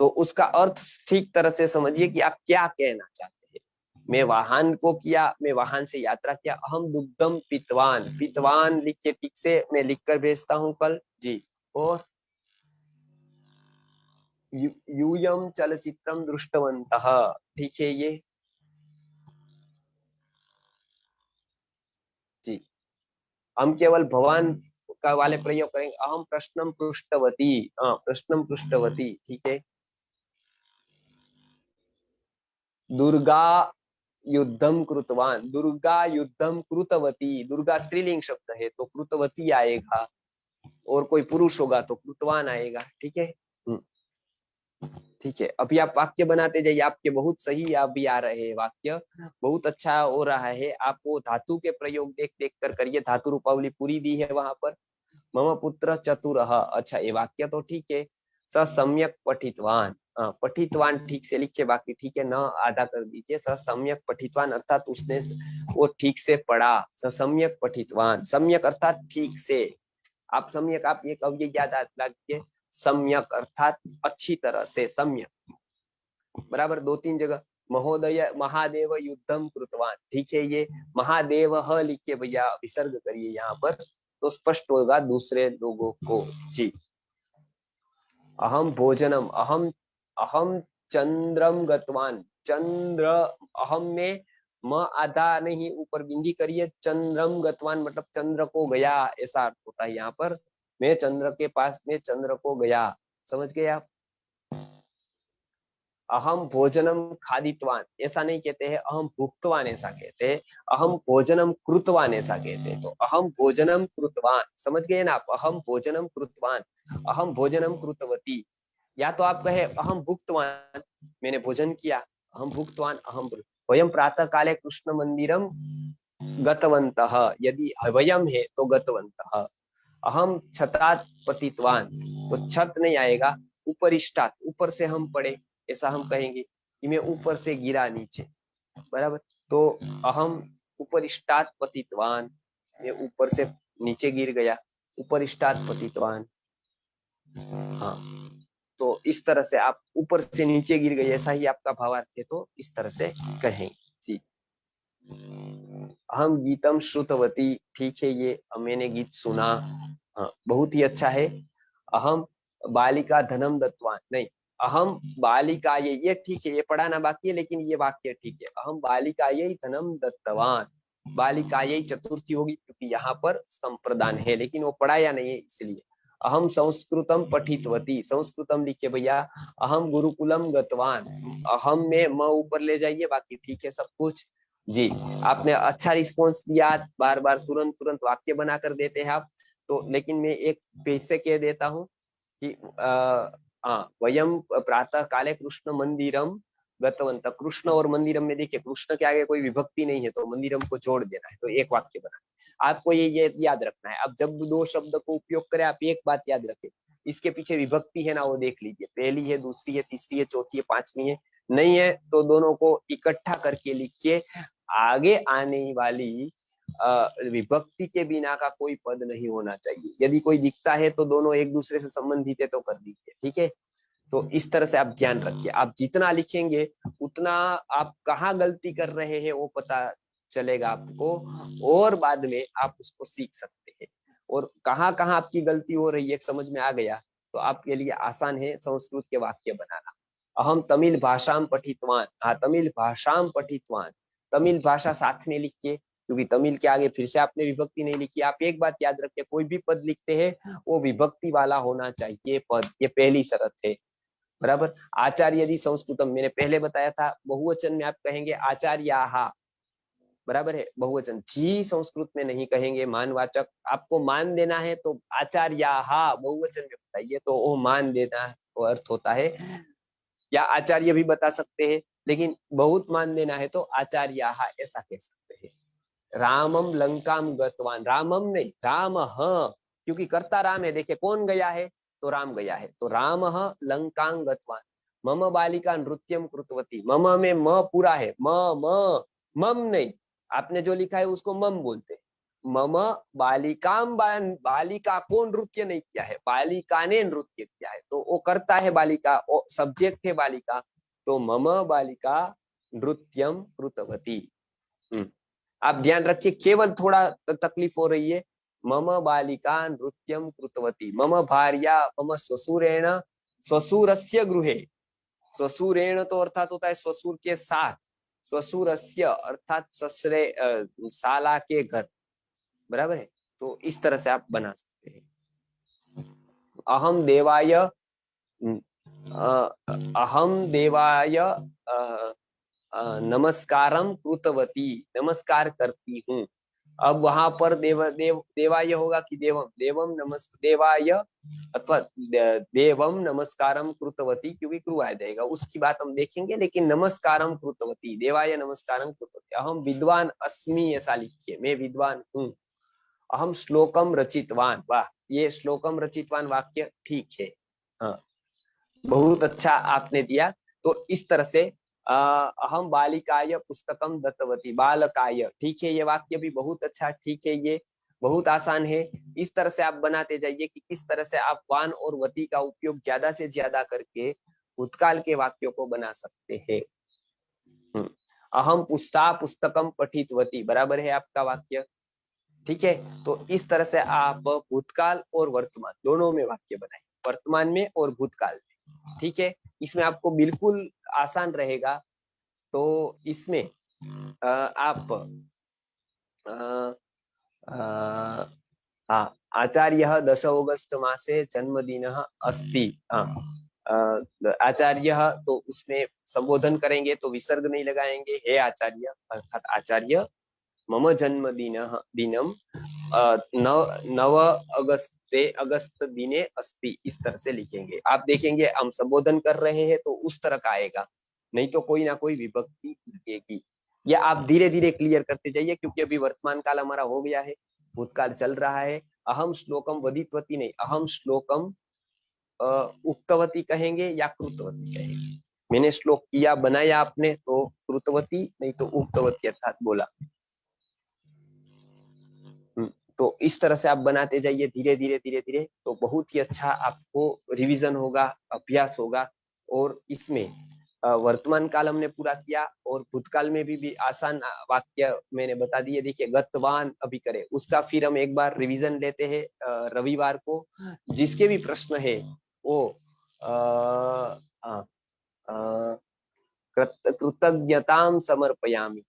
तो उसका अर्थ ठीक तरह से समझिए कि आप क्या कहना चाहते हैं। मैं वाहन को किया, मैं वाहन से यात्रा किया, अहम दुग्धम पितवान, पितवान लिख के ठीक से मैं लिख कर भेजता हूँ कल जी। और यूयम चलचित्रम दृष्टवन्तः, ठीक है ये जी। हम केवल भगवान का वाले प्रयोग करेंगे, अहम प्रश्नम पृष्ठवती, प्रश्नम पृष्ठवती, ठीक है। दुर्गा युद्धम कृतवान, दुर्गा युद्धम कृतवती, दुर्गा स्त्रीलिंग शब्द है तो कृतवती आएगा, और कोई पुरुष होगा तो कृतवान आएगा, ठीक है। ठीक है, अभी आप वाक्य बनाते जाइए, आपके बहुत सही अभी आ रहे हैं वाक्य, बहुत अच्छा हो रहा है। आप वो धातु के प्रयोग देख देख कर करिए, धातु रूपावली पूरी दी है वहां पर। मम पुत्र चतुरः, अच्छा ये वाक्य तो ठीक है। स सम्यक पठितवान, पठितवान ठीक से लिखिए, बाकी ठीक है, न आधा कर दीजिए। स सम्यक पठितवान अर्थात उसने वो ठीक से पढ़ा, स सम्यक पठितवान, सम्यक अर्थात ठीक से। आप सम्यक, आप ये कविए याद रखिए, सम्यक अर्थात अच्छी तरह से, सम्यक बराबर। 2-3 जगह महोदय महादेव युद्धम कृतवान, ठीक है, ये महादेव लिखिए भैया, विसर्ग करिए यहाँ पर, तो स्पष्ट होगा दूसरे लोगों को जी। अहम भोजनम, अहम अहम चंद्रम गतवान, चंद्र, अहम में म आधा नहीं, ऊपर बिंदी करिए, चंद्रम गतवान मतलब चंद्र को गया, ऐसा अर्थ होता है यहाँ पर। मैं चंद्र के पास में चंद्र को गया, समझ गए आप। अहम भोजनम खादितवान ऐसा नहीं कहते हैं, अहम भुक्तवान ऐसा कहते हैं। अहम भोजनम कृतवान ऐसा कहते हैं, तो अहम भोजनम कृतवान, समझ गए ना आप, अहम भोजनम कृतवान, अहम भोजनम कृतवती। या तो आप कहे अहम भुक्तवान, मैंने भोजन किया, अहम भुक्तवान, अहम वयम प्रातः काले कृष्ण मंदिरम गतवन्तः, यदि वयम है तो गतवन्तः। अहम छतात पतितवान, तो छत नहीं आएगा, उपरिष्टात, ऊपर से हम पड़े, ऐसा हम कहेंगे कि मैं ऊपर से गिरा नीचे, बराबर। तो अहम उपरिष्टात पतितवान, मैं ऊपर से नीचे गिर गया, उपरिष्टात पतितवान। हाँ, तो इस तरह से आप ऊपर से नीचे गिर गए, ऐसा ही आपका भावार्थ है, तो इस तरह से कहें जी। अहम गीतम श्रुतवती, ठीक है, ये मैंने गीत सुना, हाँ बहुत ही अच्छा है। अहम बालिका धनम दत्तवान, नहीं, अहम बालिका ये ठीक है, ये पढ़ाना बाकी है, लेकिन ये वाक्य ठीक है, अहम बालिका धनम दत्तवान। बालिका चतुर्थी होगी क्योंकि यहाँ पर संप्रदान है, लेकिन वो पढ़ाया नहीं है इसलिए। अहम संस्कृतम पठितवती, संस्कृतम लिखे भैया। अहम गुरुकुलम गतवान, अहम में म ऊपर ले जाइए, बाकी ठीक है सब कुछ जी। आपने अच्छा रिस्पॉन्स दिया, बार बार तुरंत तुरंत वाक्य बनाकर देते हैं आप, तो लेकिन मैं एक पेज से कह देता हूँ कि वयम प्रातः काले कृष्ण मंदिरम गतवंत, कृष्ण और मंदिरम में देखिए, कृष्ण के आगे कोई विभक्ति नहीं है तो मंदिरम को जोड़ देना है, तो एक वाक्य बना। आपको ये याद रखना है। अब जब दो शब्द को उपयोग करें, आप एक बात याद रखें, इसके पीछे विभक्ति है ना, वो देख लीजिए, पहली है, दूसरी है, तीसरी है, चौथी है, पांचवी है। नहीं है तो दोनों को इकट्ठा करके लिखिए। आगे आने वाली विभक्ति के बिना का कोई पद नहीं होना चाहिए। यदि कोई दिखता है तो दोनों एक दूसरे से संबंधित है तो कर दीजिए, ठीक है। तो इस तरह से आप ध्यान रखिए, आप जितना लिखेंगे उतना आप कहाँ गलती कर रहे हैं वो पता चलेगा आपको, और बाद में आप उसको सीख सकते हैं। और कहाँ कहाँ आपकी गलती हो रही है समझ में आ गया तो आपके लिए आसान है संस्कृत के वाक्य बनाना। अहम तमिल भाषाम पठितवान, हाँ तमिल भाषाम पठितवान, तमिल भाषा साथ में लिखिए, क्योंकि तमिल के आगे फिर से आपने विभक्ति नहीं लिखी। आप एक बात याद रखिए, कोई भी पद लिखते हैं वो विभक्ति वाला होना चाहिए पद, ये पहली शर्त है, बराबर। आचार्य यदि संस्कृतम, मैंने पहले बताया था, बहुवचन में आप कहेंगे आचार्याहा, बराबर है, बहुवचन। जी संस्कृत में नहीं कहेंगे, मानवाचक, आपको मान देना है तो आचार्याहा बहुवचन में बताइए, तो वो मान देना वो अर्थ होता है। या आचार्य भी बता सकते हैं, लेकिन बहुत मान देना है तो आचार्याहा ऐसा कह सकते हैं। रामम लंकाम गतवान, रामम नहीं, राम, क्योंकि कर्ता राम है। देखिए कौन गया है, तो राम गया है, तो राम लंकां गतवान। मम बालिका नृत्यम कृतवती, मम में म पूरा है, म मम नहीं, आपने जो लिखा है उसको मम बोलते हैं। मम बालिकाम, बालिका को नृत्य नहीं किया है, बालिका ने नृत्य किया है, तो वो करता है बालिका, वो सब्जेक्ट है बालिका, तो मम बालिका नृत्यम कृतवती। आप ध्यान रखिए, केवल थोड़ा तकलीफ हो रही है, मम बालिका नृत्यम कृतवती, मम भार्या मम स्वसुरेण स्वसुरस्य गृहे, स्वसुरेण तो अर्थात होता है स्वसुर के साथ, स्वसुरस्य अर्थात ससुरे साला के घर, बराबर है। तो इस तरह से आप बना सकते हैं। अहम देवाय अहम देवाय नमस्कारम कृतवती, नमस्कार करती हूँ। अब वहां पर देवाय होगा कि देवम, देवाय अथवा देवम नमस्कारम कृतवती, क्योंकि क्रू आ जाएगा, उसकी बात हम देखेंगे। लेकिन नमस्कारम कृतवती, देवाय नमस्कारम कृतवती। अहम विद्वान अस्मि, ऐसा लिखिए, मैं विद्वान हूँ। अहम श्लोकम रचितवान, वाह, ये श्लोकम रचितवान वाक्य ठीक है, हाँ बहुत अच्छा आपने दिया। तो इस तरह से अहम बालिकाय पुस्तकम दत्तवती, बालकाय, ठीक है, ये वाक्य भी बहुत अच्छा, ठीक है, ये बहुत आसान है। इस तरह से आप बनाते जाइए कि किस तरह से आप वान और वती का उपयोग ज्यादा से ज्यादा करके भूतकाल के वाक्यों को बना सकते हैं। अहम पुस्तकम पठितवती, बराबर है आपका वाक्य, ठीक है। तो इस तरह से आप भूतकाल और वर्तमान दोनों में वाक्य बनाए, वर्तमान में और भूतकाल में, ठीक है। इसमें आपको बिल्कुल आसान रहेगा। तो इसमें आप आचार्य 10 अगस्त मासे जन्मदिन अस्ति, आचार्य, तो उसमें संबोधन करेंगे तो विसर्ग नहीं लगाएंगे, हे आचार्य अर्थात आचार्य, मम जन्मदिन दिनम नव अगस्त दिने अस्ति, इस तरह से लिखेंगे। आप देखेंगे हम संबोधन कर रहे हैं तो उस तरह का आएगा, नहीं तो कोई ना कोई विभक्ति लगेगी। या आप धीरे धीरे क्लियर करते जाइए, क्योंकि अभी वर्तमान काल हमारा हो गया है, भूतकाल चल रहा है। अहम श्लोकम वदितवती नहीं, अहम श्लोकम उक्तवती कहेंगे या कृतवती कहेंगे। मैंने श्लोक किया, बनाया आपने, तो कृतवती नहीं तो उक्तवती अर्थात बोला। तो इस तरह से आप बनाते जाइए धीरे धीरे धीरे धीरे, तो बहुत ही अच्छा आपको रिवीजन होगा, अभ्यास होगा। और इसमें वर्तमान काल हमने पूरा किया, और भूतकाल में भी आसान वाक्य मैंने बता दिए। देखिए गतवान अभी करे, उसका फिर हम एक बार रिवीजन लेते हैं रविवार को। जिसके भी प्रश्न है वो कृतज्ञतां समर्पयामि।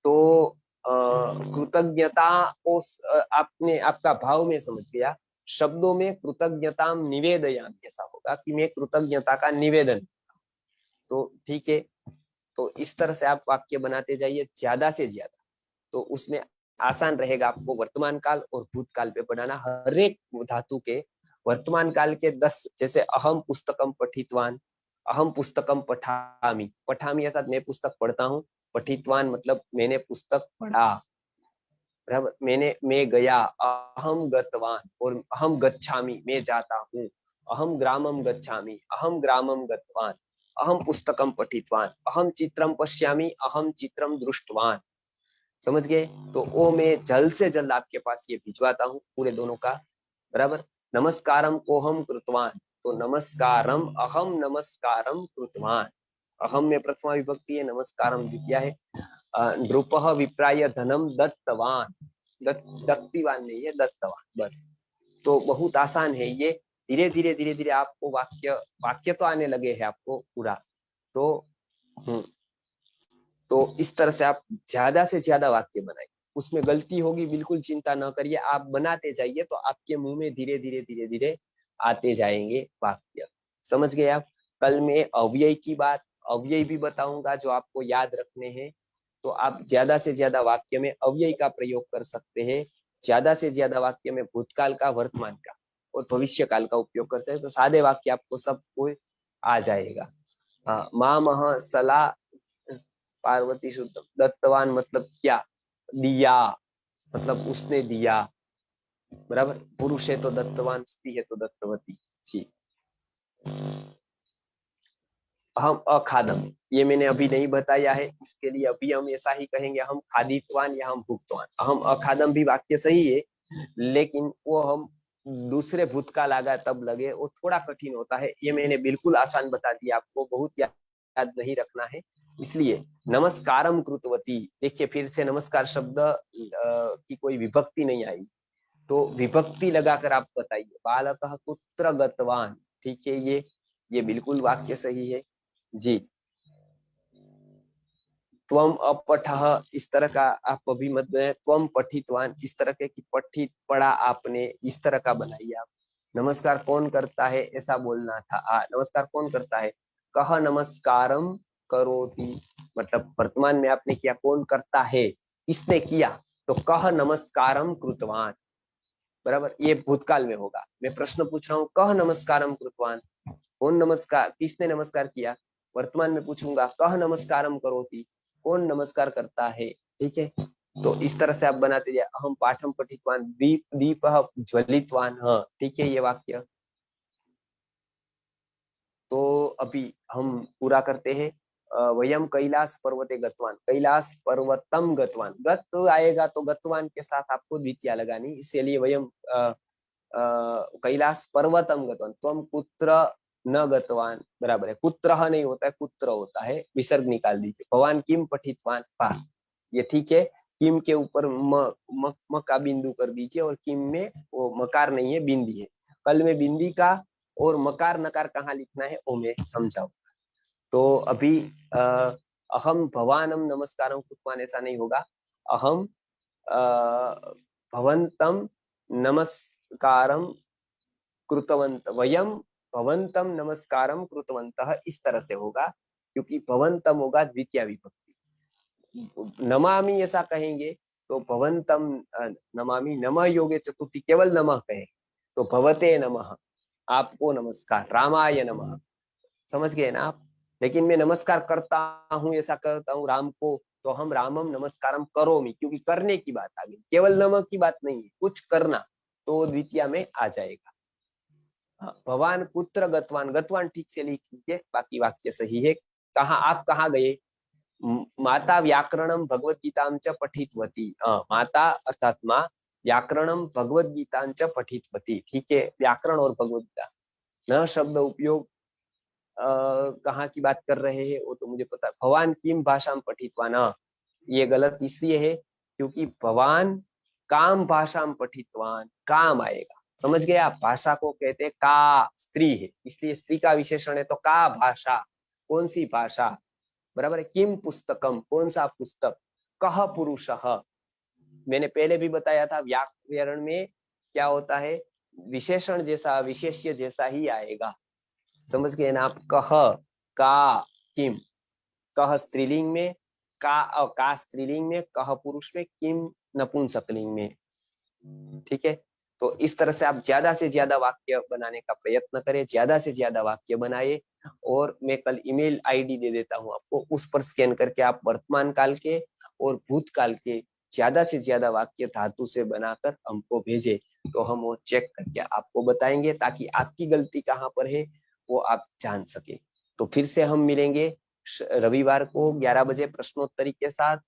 तो कृतज्ञता को आपने, आपका भाव में समझ गया, शब्दों में कृतज्ञता निवेदयामि ऐसा होगा कि मैं कृतज्ञता का निवेदन, तो ठीक है। तो इस तरह से आप वाक्य बनाते जाइए ज्यादा से ज्यादा, तो उसमें आसान रहेगा आपको वर्तमान काल और भूतकाल पे बनाना। हर एक धातु के वर्तमान काल के 10, जैसे अहम पुस्तकम पठितवान, अहम पुस्तकम पठामि, पठामि अर्थात मैं पुस्तक पढ़ता हूँ, पठितवान मतलब मैंने पुस्तक पढ़ा, बराबर। मैं गया, अहम गतवान, और अहम गच्छामि, मैं जाता हूँ। अहम ग्रामम गच्छामि, अहम ग्रामम गतवान। अहम पुस्तकम पठितवान, अहम चित्रम पश्यामि, अहम चित्रम दृष्टवान। समझ गए? तो वो मैं जल्द से जल्द आपके पास ये भिजवाता हूँ पूरे दोनों का। बराबर। नमस्कारम कोहम कृतवान, तो नमस्कारम, अहम नमस्कारम कृतवान। अहम में प्रथमा विभक्ति है, नमस्कारम द्वितीया है। नृपः विप्राय धनम दत्तवान, दत्तीवान नहीं है, दत्तवान, बस। तो बहुत आसान है ये। धीरे धीरे धीरे धीरे आपको वाक्य वाक्य तो आने लगे हैं आपको पूरा। तो तो इस तरह से आप ज्यादा से ज्यादा वाक्य बनाइए। उसमें गलती होगी बिल्कुल चिंता न करिए, आप बनाते जाइए तो आपके मुंह में धीरे धीरे धीरे धीरे आते जाएंगे वाक्य। समझ गए आप? कल मैं अव्यय की बात, अव्यय भी बताऊंगा जो आपको याद रखने हैं। तो आप ज्यादा से ज्यादा वाक्य में अव्यय का प्रयोग कर सकते हैं, ज्यादा से ज्यादा वाक्य में भूतकाल का, वर्तमान का और भविष्य काल का उपयोग कर सकते हैं। तो सादे वाक्य आपको सब कोई आ जाएगा। हाँ, माँ मह सला पार्वती शुद्ध, दत्तवान मतलब क्या? दिया, मतलब उसने दिया। बराबर। पुरुष है तो दत्तवान, स्त्री है तो दत्तवती। जी। हम अखादम, ये मैंने अभी नहीं बताया है, इसके लिए अभी हम ऐसा ही कहेंगे, हम खादितवान या हम भुक्तवान। हम अखादम भी वाक्य सही है, लेकिन वो हम दूसरे भूतकाल आगा तब लगे, वो थोड़ा कठिन होता है। ये मैंने बिल्कुल आसान बता दिया आपको, बहुत याद नहीं रखना है। इसलिए नमस्कारम कृतवती, देखिए फिर से नमस्कार शब्द की कोई विभक्ति नहीं आई, तो विभक्ति लगाकर आप बताइए। बालकः कुत्र गतवान, ठीक है, ये बिल्कुल वाक्य सही है। जी। त्वम अपठः, इस तरह का आप अभी मत बनाए। त्वम पठितवान, इस तरह के कि पठित, पढ़ा आपने, इस तरह का बनाइए आप। नमस्कार कौन करता है, ऐसा बोलना था। नमस्कार कौन करता है? कह नमस्कारम करोति, मतलब वर्तमान में आपने किया, कौन करता है, किसने किया? तो कह नमस्कारम कृतवान। बराबर। ये भूतकाल में होगा। मैं प्रश्न पूछ रहा हूँ, कह नमस्कारम कृतवान, कौन नमस्कार, किसने नमस्कार किया? वर्तमान में पूछूंगा, कह नमस्कारम करोति, कौन नमस्कार करता है? ठीक है। तो इस तरह से आप बनाते जाए। अहम पाठम पठितवान, दीपः ज्वलितवान, ठीक है ये वाक्य। तो अभी हम पूरा करते हैं। वयम कैलाश पर्वते गतवान, कैलाश पर्वतम गतवान, गत आएगा तो गतवान के साथ आपको द्वितीया लगानी, इसलिए वयम कैलाश पर्वतम गतवान। त्वम कुत्र न गतवान, बराबर है, कुत्रः नहीं होता है, कुत्र होता है, विसर्ग निकाल दीजिए। भवान किम पठितवान, पा, ये ठीक है। किम के ऊपर म का बिंदु कर दीजिए, और किम में वो मकार नहीं है, बिंदी है। कल में बिंदी का और मकार नकार कहाँ लिखना है वो मैं समझाऊं। तो अभी अहम भवानम नमस्कारम कृतवान, ऐसा नहीं होगा। अहम भवंतम नमस्कारम कृतवंत, वयम भवंतम नमस्कारम कृतवंतः, इस तरह से होगा, क्योंकि भवंतम होगा द्वितीय विभक्ति। नमामि ऐसा कहेंगे तो भवंतम नमामि, नमः योगे चतुर्थी, केवल नमः कहे तो भवते नमः, आपको नमस्कार, रामाय नमः। समझ गए ना आप? लेकिन मैं नमस्कार करता हूँ, ऐसा करता हूँ राम को, तो हम रामम नमस्कारम करोमि, क्योंकि करने की बात आ गई, केवल नमः की बात नहीं है, कुछ करना, तो द्वितीय में आ जाएगा। भवान पुत्र गतवान, गतवान ठीक से लिख लीजिए, बाकी वाक्य सही है। कहा, आप कहाँ गए? माता व्याकरणम भगवत गीतां च पठितवती, माता अर्थात माँ व्याकरणम भगवत गीतां च पठितवती, ठीक है, व्याकरण और भगवत गीता। न शब्द उपयोग कहाँ की बात कर रहे हैं वो तो मुझे पता। भवान किम भाषा पठितवान, ये गलत इसलिए है क्योंकि भवान काम भाषा पठितवान, काम आएगा। समझ गए आप? भाषा को कहते हैं का, स्त्री है इसलिए स्त्री का विशेषण है, तो का भाषा, कौन सी भाषा, बराबर है। किम पुस्तकम, कौन सा पुस्तक। कह पुरुषः, मैंने पहले भी बताया था व्याकरण में क्या होता है, विशेषण जैसा, विशेष्य जैसा ही आएगा। समझ गए ना आप? कह, का, किम, कह स्त्रीलिंग में, का स्त्रीलिंग में, कह पुरुष में, किम नपुंसकलिंग में, ठीक है। तो इस तरह से आप ज्यादा से ज्यादा वाक्य बनाने का प्रयत्न करें, ज्यादा से ज्यादा वाक्य बनाए। और मैं कल ईमेल आईडी दे देता हूं आपको, उस पर स्कैन करके आप वर्तमान काल के और भूतकाल के ज्यादा से ज्यादा वाक्य धातु से बनाकर हमको भेजे, तो हम वो चेक करके आपको बताएंगे, ताकि आपकी गलती कहाँ पर है वो आप जान सके। तो फिर से हम मिलेंगे रविवार को 11 बजे प्रश्नोत्तरी के साथ।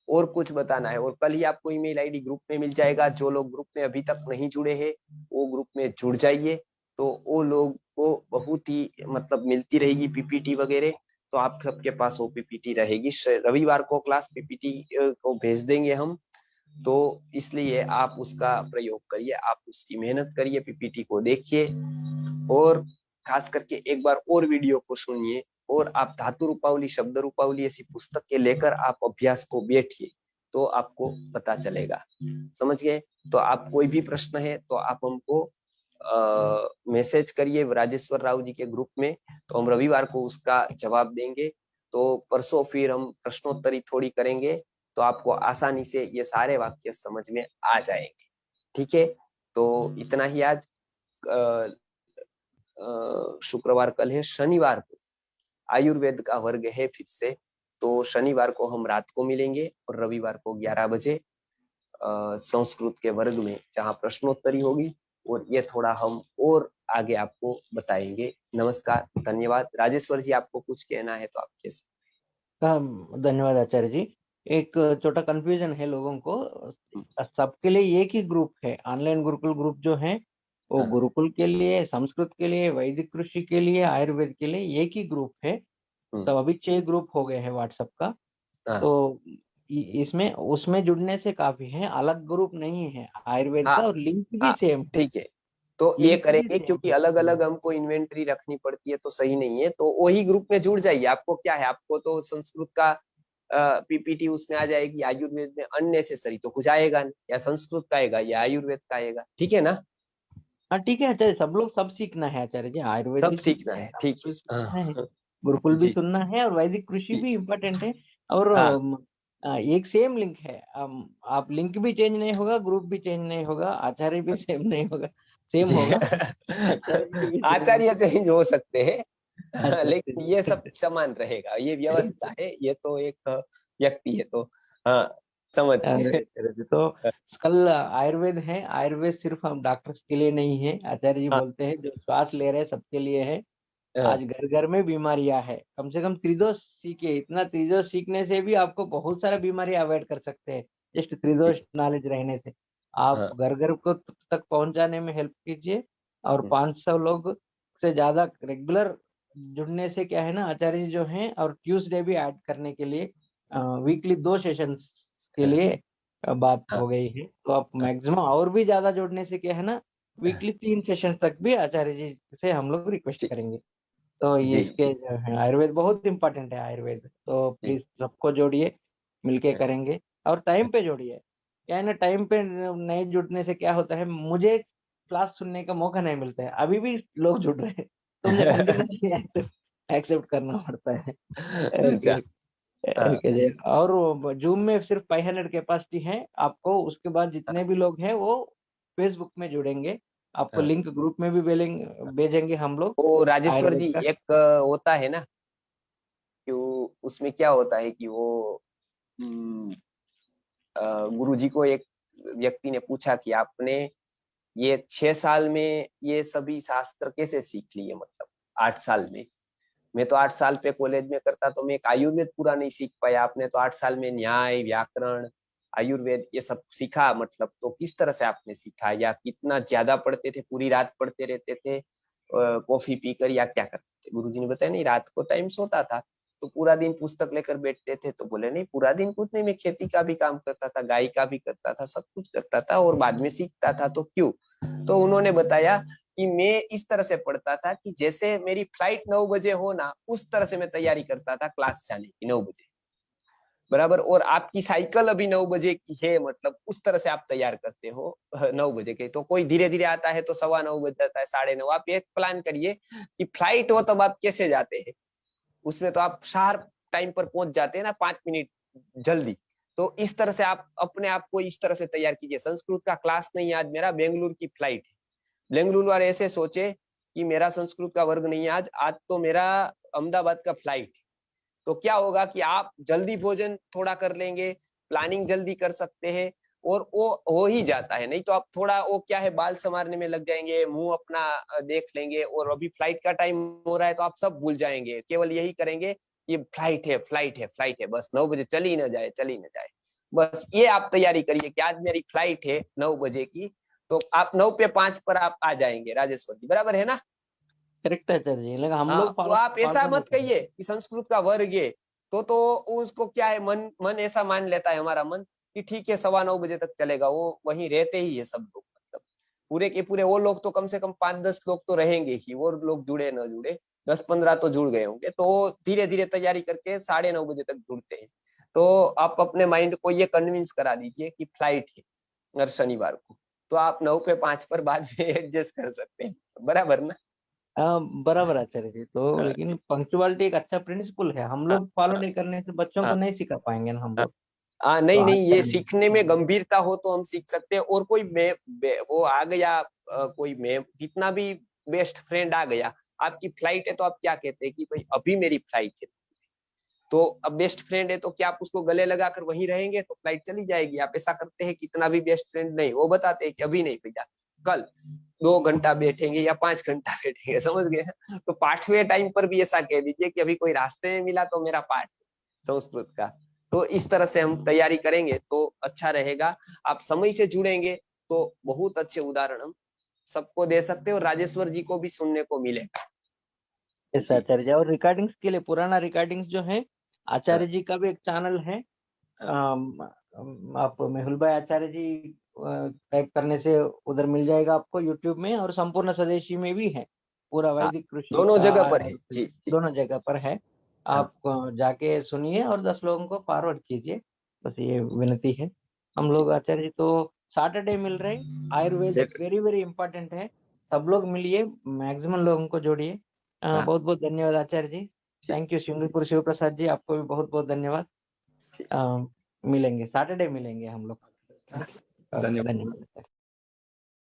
और कुछ बताना है, और कल ही आपको ईमेल आईडी ग्रुप में मिल जाएगा। जो लोग ग्रुप में अभी तक नहीं जुड़े हैं वो ग्रुप में जुड़ जाइए, तो वो लोग को बहुत ही मतलब मिलती रहेगी पीपीटी वगैरह, तो आप सबके पास वो पीपीटी रहेगी। रविवार को क्लास पीपीटी को भेज देंगे हम, तो इसलिए आप उसका प्रयोग करिए, आप उसकी मेहनत करिए, पीपीटी को देखिए, और खास करके एक बार और वीडियो को सुनिए, और आप धातु रूपावली, शब्द रूपावली ऐसी पुस्तकें लेकर आप अभ्यास को बैठिए, तो आपको पता चलेगा। समझ गए? तो आप कोई भी प्रश्न है तो आप हमको मैसेज करिए राजेश्वर राव जी के ग्रुप में, तो हम रविवार को उसका जवाब देंगे। तो परसों फिर हम प्रश्नोत्तरी थोड़ी करेंगे, तो आपको आसानी से ये सारे वाक्य समझ में आ जाएंगे। ठीक है, तो इतना ही आज। शुक्रवार कल है, शनिवार को आयुर्वेद का वर्ग है फिर से, तो शनिवार को हम रात को मिलेंगे, और रविवार को 11 बजे संस्कृत के वर्ग में, जहाँ प्रश्नोत्तरी होगी, और ये थोड़ा हम और आगे आपको बताएंगे। नमस्कार, धन्यवाद। राजेश्वर जी, आपको कुछ कहना है तो आप कह सकते। धन्यवाद आचार्य जी। एक छोटा कंफ्यूजन है लोगों को, सबके लिए एक ही ग्रुप है, ऑनलाइन गुरुकुल ग्रुप जो है वो हाँ, गुरुकुल के लिए, संस्कृत के लिए, वैदिक कृषि के लिए, आयुर्वेद के लिए एक ही ग्रुप है। सब अभी 6 ग्रुप हो गए हैं व्हाट्सएप का। हाँ, तो इसमें उसमें जुड़ने से काफी है, अलग ग्रुप नहीं है आयुर्वेद हाँ, का, और लिंक भी हाँ, सेम है। ठीक है। तो ये लिंक भी करेंगे, सेम क्योंकि है। अलग अलग हमको इन्वेंटरी रखनी पड़ती है तो सही नहीं है, तो वही ग्रुप में जुड़ जाइए। आपको क्या है, आपको तो संस्कृत का पीपीटी उसमें आ जाएगी, आयुर्वेद में अननेसेसरी तो कुछ आएगा नहीं, या संस्कृत का आएगा या आयुर्वेद का आएगा। ठीक है ना? हाँ ठीक है आचार्य, सब लोग सब सीखना है आचार्य जी, आयुर्वेद भी सब ठीक ना सीखना है, है, ठीक है। संस्कृत सीखना है, हाँ, गुरुकुल भी जी, सुनना है, और वैदिक कृषि जी, भी इम्पोर्टेंट है। और हाँ। एक सेम लिंक है। आप लिंक भी चेंज नहीं होगा, ग्रुप भी चेंज नहीं होगा, आचार्य भी सेम नहीं होगा, सेम जी। होगा। आचार्य जी भी सेम आचार्य होगा। चेंज हो सकते हैं, अच्छा लेकिन ये अच्छा। सब समान रहेगा, ये व्यवस्था ठीक है, ये तो एक व्यक्ति है, तो हाँ, समझ है। गए। तो कल आयुर्वेद है, आयुर्वेद सिर्फ हम डॉक्टर्स के लिए नहीं है, आचार्य जी हाँ, बोलते हैं जो श्वास ले रहे हैं सबके लिए है। हाँ, आज घर घर में बीमारियां है, कम से कम त्रिदोष सीखे, इतना त्रिदोष सीखने से भी आपको बहुत सारा बीमारी अवॉइड कर सकते हैं, जस्ट त्रिदोष नॉलेज रहने से। आप हाँ, घर घर को तक पहुंचाने में हेल्प कीजिए, और हम्म, 500 लोग से ज्यादा रेगुलर जुड़ने से क्या है ना आचार्य जी जो हैं, और ट्यूसडे भी ऐड करने के लिए, वीकली 2 सेशंस के हाँ, लिए बात हाँ, हो गई है। तो आप हाँ, मैक्सिमम और भी ज्यादा जोड़ने से क्या है ना, वीकली 3 सेशन तक भी आचार्य जी से हम लोग रिक्वेस्ट जी, करेंगे। तो ये जी, इसके जी, जो है आयुर्वेद बहुत इंपॉर्टेंट है, आयुर्वेद तो जी, प्लीज सबको जोड़िए, मिलके हाँ, करेंगे, और टाइम पे जोड़िए। क्या है ना, टाइम पे नहीं जुड़ने से क्या होता है, मुझे क्लास सुनने का मौका नहीं मिलता है, अभी भी लोग जुड़ रहे हैं, तो मुझे कंटिन्यूसली एक्सेप्ट एक्सेप्ट करना पड़ता है। अच्छा, ओके। हाँ, ओके जी। और जूम में सिर्फ 500 कैपेसिटी है आपको, उसके बाद जितने भी लोग हैं वो फेसबुक में जुड़ेंगे, आपको हाँ। लिंक ग्रुप में भी भेजेंगे हम लोग, वो राजेश्वर आयुर्वेद जी, का। एक होता है ना कि उसमें क्या होता है कि वो गुरु जी को एक व्यक्ति ने पूछा कि आपने ये 6 साल में ये सभी शास्त्र कैसे सीख लिए, मतलब 8 साल में। मैं तो 8 साल पे कॉलेज में करता तो मैं एक आयुर्वेद पूरा नहीं सीख पाया, आपने तो 8 साल में न्याय, व्याकरण, आयुर्वेद ये सब सीखा, मतलब तो किस तरह से आपने सीखा, या कितना ज्यादा पढ़ते थे, पूरी रात पढ़ते रहते थे कॉफी पीकर, या क्या करते थे? गुरुजी ने बताया नहीं, रात को टाइम सोता था, तो पूरा दिन पुस्तक लेकर बैठते थे। तो बोले नहीं, पूरा दिन कुछ नहीं, मैं खेती का भी काम करता था, गाय का भी करता था, सब कुछ करता था, और बाद में सीखता था, तो क्यों? तो उन्होंने बताया कि मैं इस तरह से पढ़ता था कि जैसे मेरी फ्लाइट 9 बजे हो ना, उस तरह से मैं तैयारी करता था क्लास जाने की, 9 बजे बराबर। और आपकी साइकिल अभी 9 बजे की है, मतलब उस तरह से आप तैयार करते हो 9 बजे के। तो कोई धीरे धीरे आता है तो 9:15 बज जाता है, 9:30। आप एक प्लान करिए कि फ्लाइट हो तब आप कैसे जाते हैं, उसमें तो आप शार्प टाइम पर पहुंच जाते हैं ना, 5 मिनट जल्दी। तो इस तरह से आप अपने आप को इस तरह से तैयार कीजिए। संस्कृत का क्लास नहीं, आज मेरा बेंगलुरु की फ्लाइट है। बेंगलुरु वाले ऐसे सोचे कि मेरा संस्कृत का वर्ग नहीं है आज, आज तो मेरा अहमदाबाद का फ्लाइट। तो क्या होगा कि आप जल्दी भोजन थोड़ा कर लेंगे, प्लानिंग जल्दी कर सकते हैं और वो हो ही जाता है। नहीं तो आप थोड़ा वो क्या है, बाल संवारने में लग जाएंगे, मुंह अपना देख लेंगे, और अभी फ्लाइट का टाइम हो रहा है तो आप सब भूल जाएंगे, केवल यही करेंगे ये फ्लाइट है, फ्लाइट है, फ्लाइट है, बस 9 बजे चली ना जाए, चली ना जाए। बस ये आप तैयारी करिए कि आज मेरी फ्लाइट है 9 बजे की, तो आप 9 पे 5 पर आप आ जाएंगे राजेश्वर जी, बराबर है ना? करेक्ट है आचार्य जी, लेकिन हम हाँ, लोग तो फॉलो आप ऐसा फॉलो नहीं मत कर रहे। कहिए कि संस्कृत का वर्ग है, तो उसको क्या है, मन मन ऐसा मान लेता है हमारा मन कि ठीक है 9:15 बजे तक चलेगा, वो वहीं रहते ही है सब लोग, मतलब पूरे के पूरे वो लोग तो कम से कम 5-10 लोग तो रहेंगे ही, वो लोग जुड़े न जुड़े 10-15 तो जुड़ गए होंगे, तो धीरे धीरे तैयारी करके 9:30 बजे तक जुड़ते हैं। तो आप अपने माइंड को ये कन्विंस करा दीजिए कि फ्लाइट है हर शनिवार को, तो आप 9 पे 5 पर बाद में एडजस्ट कर सकते हैं, बराबर ना? बराबर आचार्य जी, तो हाँ लेकिन जी। पंक्चुअलिटी एक अच्छा प्रिंसिपल है, हम हाँ लोग फॉलो हाँ नहीं करने से बच्चों को हाँ नहीं सिखा पाएंगे ना हम हाँ। लोग। तो नहीं आज नहीं, ये टाइम सीखने में गंभीरता हो तो हम सीख सकते हैं, और कोई वो आ गया, कोई मैं कितना भी बेस्ट फ्रेंड आ गया, आपकी फ्लाइट है तो आप क्या कहते हैं कि भाई अभी मेरी फ्लाइट है, तो अब बेस्ट फ्रेंड है तो क्या आप उसको गले लगाकर वहीं रहेंगे तो फ्लाइट चली जाएगी? आप ऐसा करते हैं? कितना भी बेस्ट फ्रेंड नहीं, वो बताते हैं कि अभी नहीं भैया, कल 2 घंटा बैठेंगे या 5 घंटा बैठेंगे, समझ गए? तो पाठवें टाइम पर भी ऐसा कह दीजिए कि अभी कोई रास्ते में मिला तो मेरा पाठ संस्कृत का। तो इस तरह से हम तैयारी करेंगे तो अच्छा रहेगा। आप समय से जुड़ेंगे तो बहुत अच्छे उदाहरण हम सबको दे सकते हैं, और राजेश्वर जी को भी सुनने को मिलेगा। यस जी। आचार्य जी, और रिकॉर्डिंग्स के लिए पुराना रिकॉर्डिंग्स जो है, हाँ आचार्य जी का भी एक चैनल है। हाँ आप मेहुल भाई आचार्य जी टाइप करने से उधर मिल जाएगा आपको यूट्यूब में, और संपूर्ण स्वदेशी में भी है, पूरा हाँ, वैदिक कृषि दोनों का जगह पर है। जी जी दोनों जी। जगह पर है। हाँ आप जाके सुनिए और 10 लोगों को फॉरवर्ड कीजिए, बस ये विनती है। हम जी। लोग आचार्य जी तो सैटरडे मिल रहे हैं, Ayurveda set. Very very important है, सब लोग मिलिए, मैक्सिमम लोगों को जोड़िए। हाँ। बहुत बहुत धन्यवाद आचार्य जी। जी थैंक यू जी सिंगीपुर जी शिव प्रसाद जी, आपको भी बहुत बहुत धन्यवाद। जी। मिलेंगे सैटरडे, मिलेंगे हम लोग, है ना? धन्यवाद। धन्यवाद।